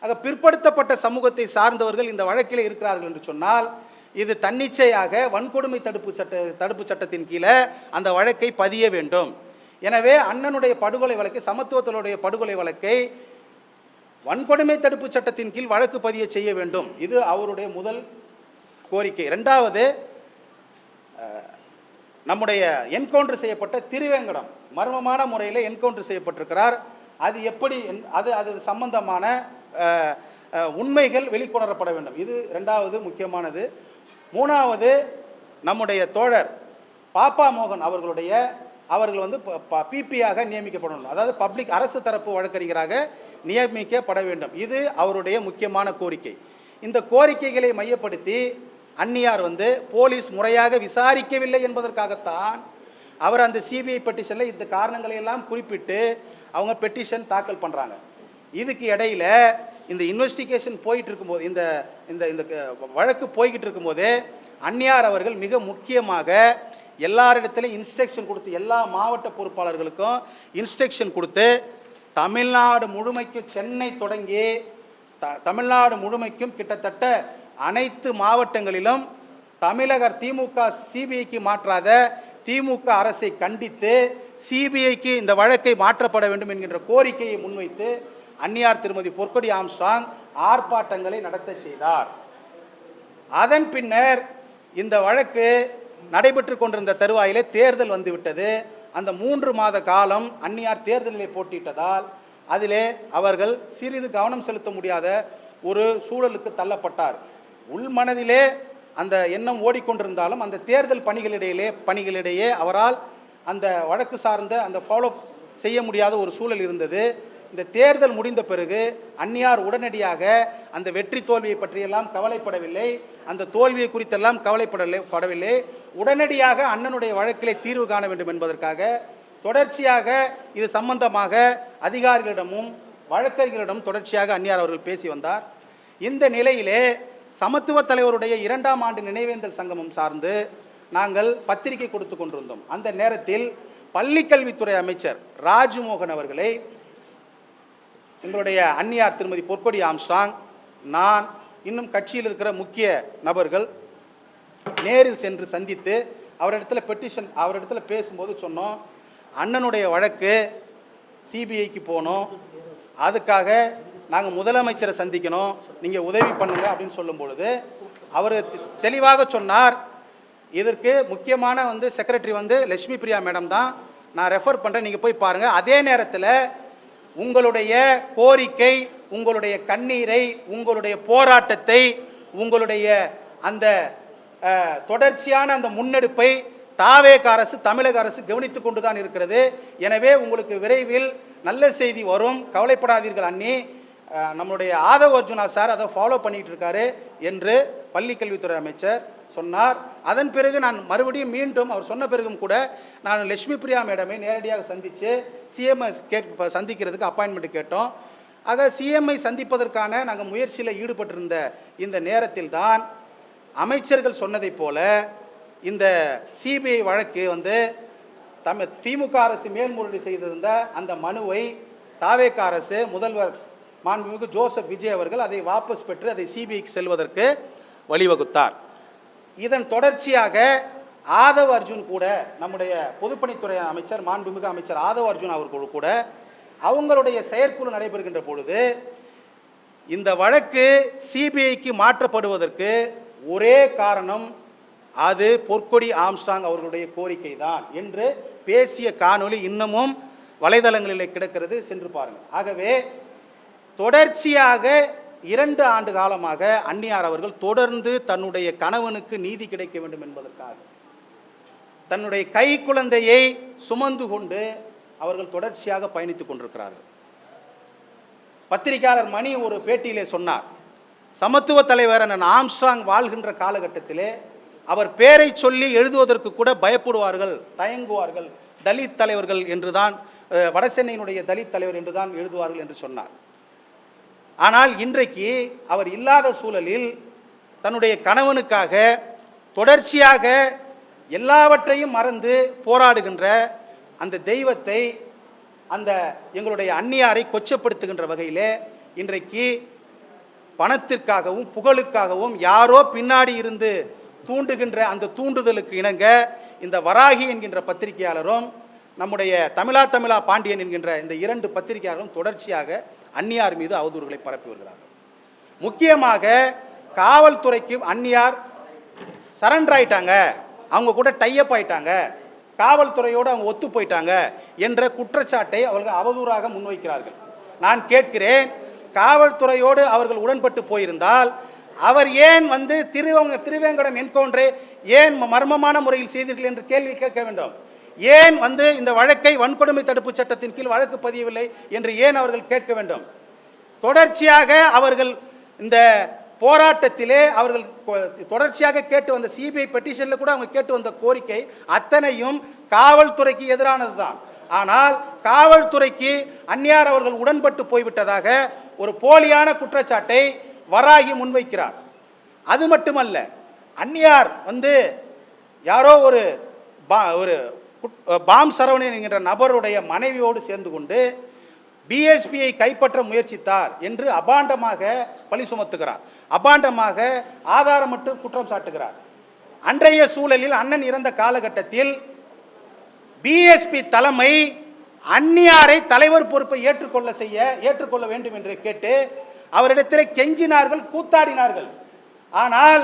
ஆக பிற்படுத்தப்பட்ட சமூகத்தை சார்ந்தவர்கள் இந்த வழக்கில் இருக்கிறார்கள் என்று சொன்னால் இது தன்னிச்சையாக வன்கொடுமை தடுப்பு சட்டத்தின் கீழே அந்த வழக்கை பதிய வேண்டும். எனவே அண்ணனுடைய படுகொலை வழக்கை, சமத்துவத்தினுடைய படுகொலை வழக்கை வன்கொடுமை தடுப்பு சட்டத்தின் கீழ் வழக்கு பதிய செய்ய வேண்டும். இது அவருடைய முதல் கோரிக்கை. ரெண்டாவது, நம்முடைய என்கவுண்டர் செய்யப்பட்ட திருவேங்கடம் மர்மமான முறையில் என்கவுண்டர் செய்யப்பட்டிருக்கிறார். அது எப்படி, அது சம்பந்தமான உண்மைகள் வெளிக்கொணரப்பட வேண்டும். இது ரெண்டாவது முக்கியமானது. மூணாவது, நம்முடைய தோழர் பாப்பா மோகன் அவர்களுடைய அவர்கள் வந்து பிபியாக நியமிக்கப்படணும், அதாவது பப்ளிக் அரசு தரப்பு வழக்கறிஞராக நியமிக்கப்பட வேண்டும். இது அவருடைய முக்கியமான கோரிக்கை. இந்த கோரிக்கைகளை மையப்படுத்தி அன்னியார் வந்து போலீஸ் முறையாக விசாரிக்கவில்லை என்பதற்காகத்தான் அவர் அந்த சிபிஐ பெட்டிஷனில் இந்த காரணங்களை எல்லாம் குறிப்பிட்டு அவங்க பெட்டிஷன் தாக்கல் பண்ணுறாங்க. இதுக்கு இடையில் இந்த இன்வெஸ்டிகேஷன் போயிட்டு இருக்கும்போது, இந்த இந்த இந்த வழக்கு போய்கிட்டு இருக்கும்போது அன்னியார் அவர்கள் மிக முக்கியமாக எல்லாரிடத்துலையும் இன்ஸ்ட்ரக்ஷன் கொடுத்து, எல்லா மாவட்ட பொறுப்பாளர்களுக்கும் இன்ஸ்ட்ரக்ஷன் கொடுத்து, தமிழ்நாடு முழுமைக்கும், சென்னை தொடங்கி தமிழ்நாடு முழுமைக்கும் கிட்டத்தட்ட அனைத்து மாவட்டங்களிலும் தமிழக திமுக சிபிஐக்கு மாற்றாத திமுக அரசை கண்டித்து சிபிஐக்கு இந்த வழக்கை மாற்றப்பட வேண்டும் என்கின்ற கோரிக்கையை முன்வைத்து அன்னியார் திருமதி பொற்கொடி ஆம்ஸ்ட்ராங் ஆர்ப்பாட்டங்களை நடத்த செய்தார். அதன் பின்னர் இந்த வழக்கு நடைபெற்று கொண்டிருந்த தருவாயிலே தேர்தல் வந்துவிட்டது. அந்த 3 மாத காலம் அன்னியார் தேர்தலிலே போட்டியிட்டதால் அதிலே அவர்கள் சிறிது கவனம் செலுத்த முடியாத ஒரு சூழலுக்கு தள்ளப்பட்டார். உள்மனதிலே அந்த எண்ணம் ஓடிக்கொண்டிருந்தாலும் அந்த தேர்தல் பணிகளிடையே அவரால் அந்த வழக்கு சார்ந்த அந்த ஃபாலோ செய்ய முடியாத ஒரு சூழல் இருந்தது. இந்த தேர்தல் முடிந்த பிறகு அன்னியார் உடனடியாக அந்த வெற்றி தோல்வியை பற்றியெல்லாம் கவலைப்படவில்லை, அந்த தோல்வியை குறித்தெல்லாம் கவலைப்படவில்லை. உடனடியாக அண்ணனுடைய வழக்கிலே தீர்வு காண வேண்டும் என்பதற்காக தொடர்ச்சியாக இது சம்பந்தமாக அதிகாரிகளிடமும் வழக்கறிஞர்களிடம் தொடர்ச்சியாக அன்னியார் அவர்கள் பேசி வந்தார். இந்த நிலையிலே சமத்துவ தலைவருடைய 2ஆம் ஆண்டு நினைவேந்தல் சங்கமம் சார்ந்து நாங்கள் பத்திரிகை கொடுத்து கொண்டிருந்தோம். அந்த நேரத்தில் பள்ளிக்கல்வித்துறை அமைச்சர் ராஜ்மோகன் அவர்களை எங்களுடைய அன்னியார் திருமதி பொற்கொடி ஆம்ஸ்ட்ராங், நான், இன்னும் கட்சியில் இருக்கிற முக்கிய நபர்கள் நேரில் சென்று சந்தித்து அவரிடத்துல பேசும்போது சொன்னோம், அண்ணனுடைய வழக்கு சிபிஐக்கு போகணும், அதுக்காக நாங்கள் முதலமைச்சரை சந்திக்கணும், நீங்கள் உதவி பண்ணுங்க அப்படின்னு சொல்லும் பொழுது அவர் தெளிவாக சொன்னார், இதற்கு முக்கியமான செக்ரட்டரி லட்சுமி பிரியா மேடம் தான், நான் ரெஃபர் பண்ணுறேன், நீங்கள் போய் பாருங்கள். அதே நேரத்தில் உங்களுடைய கோரிக்கை, உங்களுடைய கண்ணீரை, உங்களுடைய போராட்டத்தை, உங்களுடைய அந்த தொடர்ச்சியான அந்த முன்னெடுப்பை தாவேக அரசு, தமிழக அரசு கவனித்துக் கொண்டு தான் இருக்கிறது. எனவே உங்களுக்கு விரைவில் நல்ல செய்தி வரும், கவலைப்படாதீர்கள் அண்ணி, நம்மளுடைய ஆதவ் அர்ஜுனா சார் அதை ஃபாலோ பண்ணிட்டு இருக்காரு என்று பள்ளிக்கல்வித்துறை அமைச்சர் சொன்னார். அதன் பிறகு நான் மறுபடியும் மீண்டும் அவர் சொன்ன பிறகும் கூட நான் லட்சுமி பிரியா மேடமை நேரடியாக சந்தித்து சிஎம்ஐ சந்திக்கிறதுக்கு அப்பாயின்மெண்ட் கேட்டோம். ஆக சிஎம்ஐ சந்திப்பதற்கான நாங்கள் முயற்சியில் ஈடுபட்டிருந்த இந்த நேரத்தில் தான் அமைச்சர்கள் சொன்னதை போல இந்த சிபிஐ வழக்கு திமுக அரசு மேல்முறையீடு செய்திருந்த அந்த மனுவை தாவேக அரசு, முதல்வர் மாண்புமிகு ஜோசப் விஜய் அவர்கள் அதை வாபஸ் பெற்று அதை சிபிஐக்கு செல்வதற்கு வழிவகுத்தார். இதன் தொடர்ச்சியாக ஆதவ் அர்ஜுன் கூட, நம்முடைய பொதுப்பணித்துறை அமைச்சர் மாண்புமிகு அமைச்சர் ஆதவ் அர்ஜுன் அவர்கள் கூட அவங்களுடைய செயற்குழு நடைபெறுகின்ற பொழுது இந்த வழக்கு சிபிஐக்கு மாற்றப்படுவதற்கு ஒரே காரணம், அது பொற்கொடி ஆம்ஸ்ட்ராங் அவர்களுடைய கோரிக்கை தான் என்று பேசிய காணொளி இன்னமும் வலைதளங்களில் கிடக்கிறது, சென்று பாருங்கள். ஆகவே தொடர்ச்சியாக 2 ஆண்டு காலமாக அன்னியார் அவர்கள் தொடர்ந்து தன்னுடைய கணவனுக்கு நீதி கிடைக்க வேண்டும் என்பதற்காக தன்னுடைய கை குழந்தையை சுமந்து கொண்டு அவர்கள் தொடர்ச்சியாக பயணித்துக் கொண்டிருக்கிறார்கள். பத்திரிகையாளர் மணி ஒரு பேட்டியிலே சொன்னார், சமத்துவ தலைவர் ஆம்ஸ்ட்ராங் வாழ்கின்ற காலகட்டத்திலே அவர் பேரை சொல்லி எழுதுவதற்கு கூட பயப்படுவார்கள், தயங்குவார்கள், தலித் தலைவர்கள் என்றுதான், வடசென்னையினுடைய தலித் தலைவர் என்றுதான் எழுதுவார்கள் என்று சொன்னார். ஆனால் இன்றைக்கு அவர் இல்லாத சூழலில் தன்னுடைய கணவனுக்காக தொடர்ச்சியாக எல்லாவற்றையும் மறந்து போராடுகின்ற அந்த தெய்வத்தை, அந்த எங்களுடைய அன்னியாரை கொச்சப்படுத்துகின்ற வகையிலே இன்றைக்கு பணத்திற்காகவும் புகழுக்காகவும் யாரோ பின்னாடி இருந்து தூண்டுகின்ற அந்த தூண்டுதலுக்கு இணங்க இந்த வராகி என்கின்ற பத்திரிகையாளரும் நம்முடைய தமிழா பாண்டியன் என்கின்ற இந்த 2 பத்திரிகையாளரும் தொடர்ச்சியாக அன்னியார் மீது அவதூறுகளை பரப்பி வருகிறார்கள். முக்கியமாக காவல்துறைக்கு அன்னியார் சரண்டர் ஆயிட்டாங்க, அவங்க கூட டைப் ஆயிட்டாங்க, காவல்துறையோடு அவங்க ஒத்து போயிட்டாங்க என்ற குற்றச்சாட்டை அவர்கள் அவதூறாக முன்வைக்கிறார்கள். நான் கேட்கிறேன், காவல்துறையோடு அவர்கள் உடன்பட்டு போயிருந்தால் அவர் ஏன் திருவேங்கடம் என்கவுண்டரை ஏன் மர்மமான முறையில் செய்தீர்கள் என்று கேள்வி கேட்க வேண்டும். ஏன் இந்த வழக்கை வன்கொடுமை தடுப்பு சட்டத்தின் கீழ் வழக்கு பதியவில்லை என்று ஏன் அவர்கள் கேட்க வேண்டும்? தொடர்ச்சியாக அவர்கள் இந்த போராட்டத்திலே அவர்கள் தொடர்ச்சியாக கேட்டு வந்த சிபிஐ பெட்டிஷனில் கூட அவங்க கேட்டு வந்த கோரிக்கை அத்தனையும் காவல்துறைக்கு எதிரானது தான். ஆனால் காவல்துறைக்கு அந்நியார் அவர்கள் உடன்பட்டு போய்விட்டதாக ஒரு போலியான குற்றச்சாட்டை வராகி முன்வைக்கிறார். அது மட்டுமல்ல, அந்நியார் யாரோ ஒரு பாம் சரவணன் என்கிற நபருடைய மனைவியோடு சேர்ந்து கொண்டு பிஎஸ்பியை கைப்பற்ற முயற்சித்தார் என்று அபாண்டமாக பழி சுமத்துகிறார், அபாண்டமாக ஆதாரமற்று குற்றம் சாட்டுகிறார். அன்றைய சூழலில் அண்ணன் இறந்த காலகட்டத்தில் பிஎஸ்பி தலைமை அந்நியாரை தலைவர் பொறுப்பை ஏற்றுக்கொள்ள வேண்டும் என்று கேட்டு அவரிடத்தில் கெஞ்சினார்கள், கூத்தாடினார்கள். ஆனால்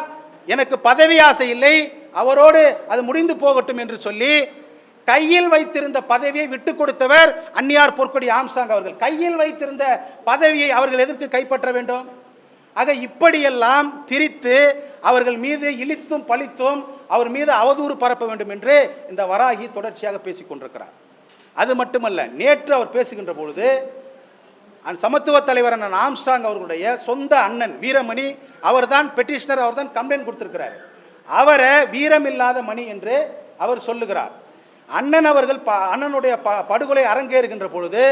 எனக்கு பதவி ஆசை இல்லை, அவரோடு அது முடிந்து போகட்டும் என்று சொல்லி கையில் வைத்திருந்த பதவியை விட்டு கொடுத்தவர் அந்நியார் பொற்கொடி ஆம்ஸ்ட்ராங் அவர்கள். கையில் வைத்திருந்த பதவியை அவர்கள் எதற்கு கைப்பற்ற வேண்டும்? ஆக இப்படியெல்லாம் திரித்து அவர்கள் மீது இழித்தும் பழித்தும் அவர் மீது அவதூறு பரப்ப வேண்டும் என்று இந்த வராகி தொடர்ச்சியாக பேசிக் கொண்டிருக்கிறார். அது மட்டுமல்ல, நேற்று அவர் பேசுகின்ற பொழுது சமத்துவ தலைவர் அண்ணன் ஆம்ஸ்ட்ராங் அவர்களுடைய சொந்த அண்ணன் வீரமணி அவர்தான் பெட்டிஷனர், அவர்தான் கம்ப்ளைண்ட் கொடுத்திருக்கிறார். அவரை வீரமில்லாத மணி என்று அவர் சொல்லுகிறார். அண்ணன் அவர்கள் அண்ணனுடைய படுகொலை அரங்கேறுகின்ற பொழுது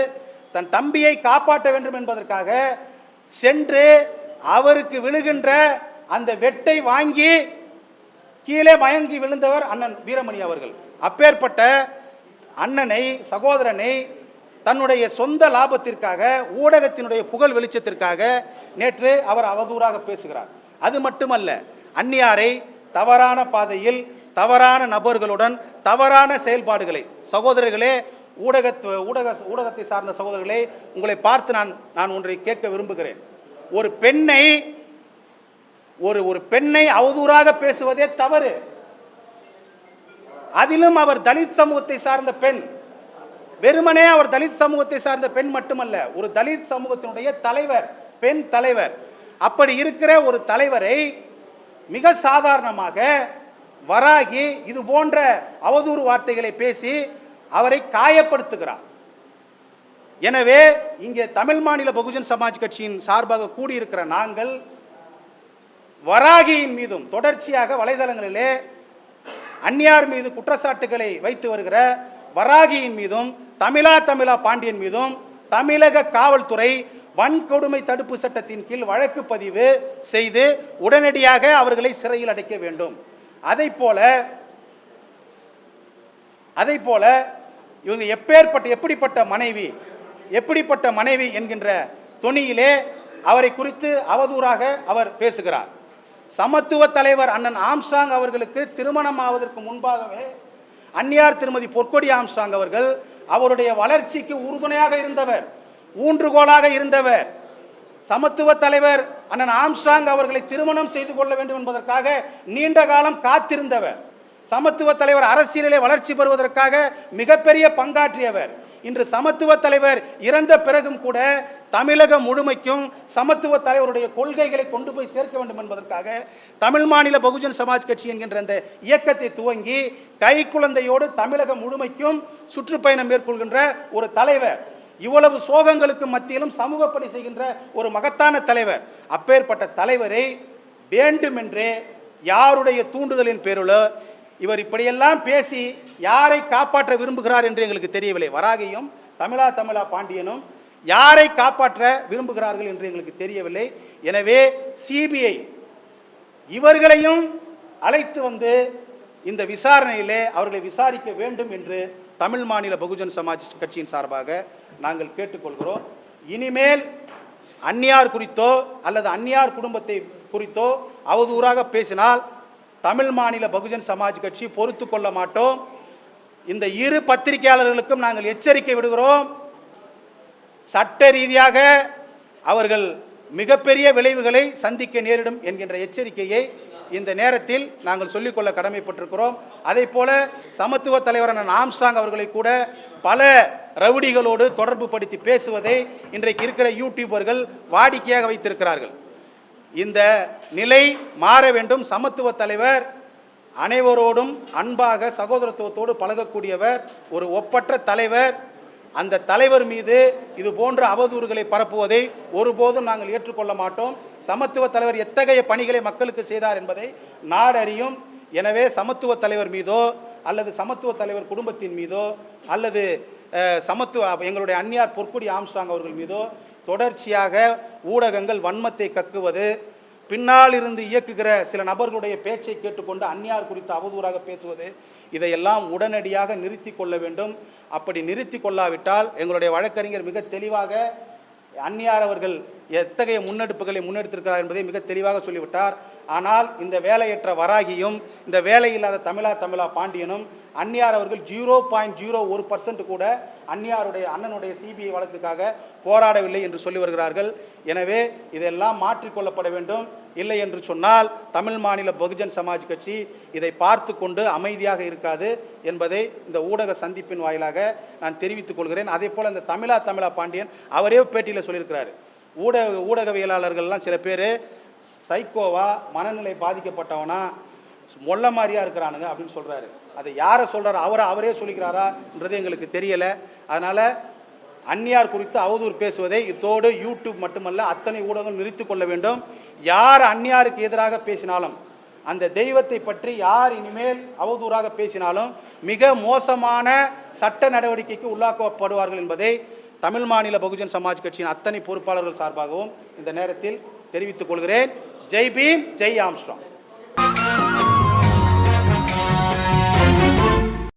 தன் தம்பியை காப்பாற்ற வேண்டும் என்பதற்காக சென்று அவருக்கு விழுகின்ற அந்த வெட்டை வாங்கி கீழே மயங்கி விழுந்தவர் அண்ணன் வீரமணி அவர்கள். அப்பேற்பட்ட அண்ணனை, சகோதரனை தன்னுடைய சொந்த லாபத்திற்காக, ஊடகத்தினுடைய புகழ் வெளிச்சத்திற்காக நேற்று அவர் அவதூறாக பேசுகிறார். அது மட்டுமல்ல, அந்நியாரை தவறான பாதையில் தவறான நபர்களுடன் தவறான செயல்பாடுகளை, சகோதரர்களே, ஊடகத்தை சார்ந்த சகோதரர்களே, உங்களை பார்த்து நான் ஒன்றை கேட்க விரும்புகிறேன். ஒரு பெண்ணை அவதூறாக பேசுவதே தவறு. அதிலும் அவர் தலித் சமூகத்தை சார்ந்த பெண். வெறுமனே அவர் தலித் சமூகத்தை சார்ந்த பெண் மட்டுமல்ல, ஒரு தலித் சமூகத்தினுடைய தலைவர், பெண் தலைவர். அப்படி இருக்கிற ஒரு தலைவரை மிக சாதாரணமாக வராகி இது போன்ற அவதூறு வார்த்தைகளை பேசி அவரை காயப்படுத்துகிறார். எனவே இங்கே தமிழ் மாநில பகுஜன் சமாஜ் கட்சியின் சார்பாக கூடியிருக்கிற நாங்கள் வராகியின் மீதும் தொடர்ச்சியாக வலைதளங்களிலே அந்நியார் மீது குற்றச்சாட்டுகளை வைத்து வருகிற வராகியின் மீதும் தமிழா பாண்டியன் மீதும் தமிழக காவல்துறை வன்கொடுமை தடுப்பு சட்டத்தின் கீழ் வழக்கு பதிவு செய்து உடனடியாக அவர்களை சிறையில் அடைக்க வேண்டும். அதை போல இவங்க எப்படிப்பட்ட மனைவி என்கின்ற தொனியிலே அவரை குறித்து அவதூறாக அவர் பேசுகிறார். சமத்துவ தலைவர் அண்ணன் ஆம்ஸ்ட்ராங் அவர்களுக்கு திருமணம் ஆவதற்கு முன்பாகவே அந்நியார் திருமதி பொற்கொடி ஆம்ஸ்ட்ராங் அவர்கள் அவருடைய வளர்ச்சிக்கு உறுதுணையாக இருந்தவர், ஊன்றுகோலாக இருந்தவர். சமத்துவ தலைவர் அண்ணன் ஆம்ஸ்ட்ராங் அவர்களை திருமணம் செய்து கொள்ள வேண்டும் என்பதற்காக நீண்ட காலம் காத்திருந்தவர். சமத்துவ தலைவர் அரசியலிலே வளர்ச்சி பெறுவதற்காக மிகப்பெரிய பங்காற்றியவர். இன்று சமத்துவ தலைவர் இறந்த பிறகும் கூட தமிழகம் முழுமைக்கும் சமத்துவ தலைவருடைய கொள்கைகளை கொண்டு போய் சேர்க்க வேண்டும் என்பதற்காக தமிழ் மாநில பகுஜன் சமாஜ் கட்சி என்கின்ற அந்த இயக்கத்தை துவங்கி கைக்குழந்தையோடு தமிழகம் முழுமைக்கும் சுற்றுப்பயணம் மேற்கொள்கின்ற ஒரு தலைவர். இவ்வளவு சோகங்களுக்கு மத்தியிலும் சமூக பணி செய்கின்ற ஒரு மகத்தான தலைவர். அப்பேற்பட்ட தலைவரை வேண்டுமென்றே யாருடைய தூண்டுதலின் பேரிலோ இவர் இப்படியெல்லாம் பேசி யாரை காப்பாற்ற விரும்புகிறார் என்று எங்களுக்கு தெரியவில்லை. வராகியும் தமிழா பாண்டியனும் யாரை காப்பாற்ற விரும்புகிறார்கள் என்று எங்களுக்கு தெரியவில்லை. எனவே சிபிஐ இவர்களையும் அழைத்து இந்த விசாரணையிலே அவர்களை விசாரிக்க வேண்டும் என்று தமிழ் மாநில பகுஜன் சமாஜ் கட்சியின் சார்பாக நாங்கள் கேட்டுக்கொள்கிறோம். இனிமேல் அந்நியார் குறித்தோ அல்லது அந்நியார் குடும்பத்தை குறித்தோ அவதூறாக பேசினால் தமிழ் மாநில பகுஜன் சமாஜ் கட்சி பொறுத்து கொள்ள மாட்டோம். இந்த இரு பத்திரிகையாளர்களுக்கும் நாங்கள் எச்சரிக்கை விடுகிறோம். சட்ட ரீதியாக அவர்கள் மிகப்பெரிய விளைவுகளை சந்திக்க நேரிடும் என்கின்ற எச்சரிக்கையை இந்த நேரத்தில் நாங்கள் சொல்லிக்கொள்ள கடமைப்பட்டிருக்கிறோம். அதே போல சமத்துவ தலைவரான ஆம்ஸ்ட்ராங் அவர்களை கூட பல ரவுடிகளோடு தொடர்பு படுத்தி பேசுவதை இன்றைக்கு இருக்கிற யூடியூபர்கள் வாடிக்கையாக வைத்திருக்கிறார்கள். இந்த நிலை மாற வேண்டும். சமத்துவ தலைவர் அனைவரோடும் அன்பாக சகோதரத்துவத்தோடு பழகக்கூடியவர், ஒரு ஒப்பற்ற தலைவர். அந்த தலைவர் மீது இது போன்ற அவதூறுகளை பரப்புவதை ஒருபோதும் நாங்கள் ஏற்றுக்கொள்ள மாட்டோம். சமத்துவ தலைவர் எத்தகைய பணிகளை மக்களுக்கு செய்தார் என்பதை நாடு அறியும். எனவே சமத்துவ தலைவர் மீதோ அல்லது சமத்துவ தலைவர் குடும்பத்தின் மீதோ அல்லது எங்களுடைய அந்நியார் பொற்கொடி ஆம்ஸ்ட்ராங் அவர்கள் மீதோ தொடர்ச்சியாக ஊடகங்கள் வன்மத்தை கக்குவது, பின்னால் இருந்து இயக்குகிற சில நபர்களுடைய பேச்சை கேட்டுக்கொண்டு அந்நியார் குறித்து அவதூறாக பேசுவது, இதையெல்லாம் உடனடியாக நிறுத்தி கொள்ள வேண்டும். அப்படி நிறுத்தி கொள்ளாவிட்டால் எங்களுடைய வழக்கறிஞர் மிக தெளிவாக அந்நியார் அவர்கள் எத்தகைய முன்னெடுப்புகளை முன்னெடுத்திருக்கிறார் என்பதை மிக தெளிவாக சொல்லிவிட்டார். ஆனால் இந்த வேலையற்ற வராகியும் இந்த வேலையில்லாத தமிழா பாண்டியனும் அந்நியார் அவர்கள் 0.01% கூட அண்ணனுடைய சிபிஐ வழக்குக்காக போராடவில்லை என்று சொல்லி வருகிறார்கள். எனவே இதெல்லாம் மாற்றிக்கொள்ளப்பட வேண்டும். இல்லை என்று சொன்னால் தமிழ் மாநில பகுஜன் சமாஜ் கட்சி இதை பார்த்து கொண்டு அமைதியாக இருக்காது என்பதை இந்த ஊடக சந்திப்பின் வாயிலாக நான் தெரிவித்துக் கொள்கிறேன். அதே போல் இந்த தமிழா பாண்டியன் அவரே பேட்டியில் சொல்லியிருக்கிறார், ஊடகவியலாளர்கள்லாம் சில பேர் சைக்கோவா, மனநிலை பாதிக்கப்பட்டவனா, மொல்ல மாதிரியா இருக்கிறானுங்க அப்படின்னு சொல்கிறாரு. அதை யாரை சொல்கிறார், அவரே சொல்லிக்கிறாரான்றது எங்களுக்கு தெரியலை. அதனால் அந்நியார் குறித்து அவதூறு பேசுவதை இத்தோடு யூடியூப் மட்டுமல்ல அத்தனை ஊடகம் நிறுத்தி கொள்ள வேண்டும். யார் அந்நியாருக்கு எதிராக பேசினாலும், அந்த தெய்வத்தை பற்றி யார் இனிமேல் அவதூறாக பேசினாலும் மிக மோசமான சட்ட நடவடிக்கைக்கு உள்ளாக்கப்படுவார்கள் என்பதை தமிழ் மாநில பகுஜன் சமாஜ் கட்சியின் அத்தனை பொறுப்பாளர்கள் சார்பாகவும் இந்த நேரத்தில் தெரிவித்துக் கொள்கிறேன். ஜெய் பீம், ஜெய் ஆம்ஸ்ட்ராங்.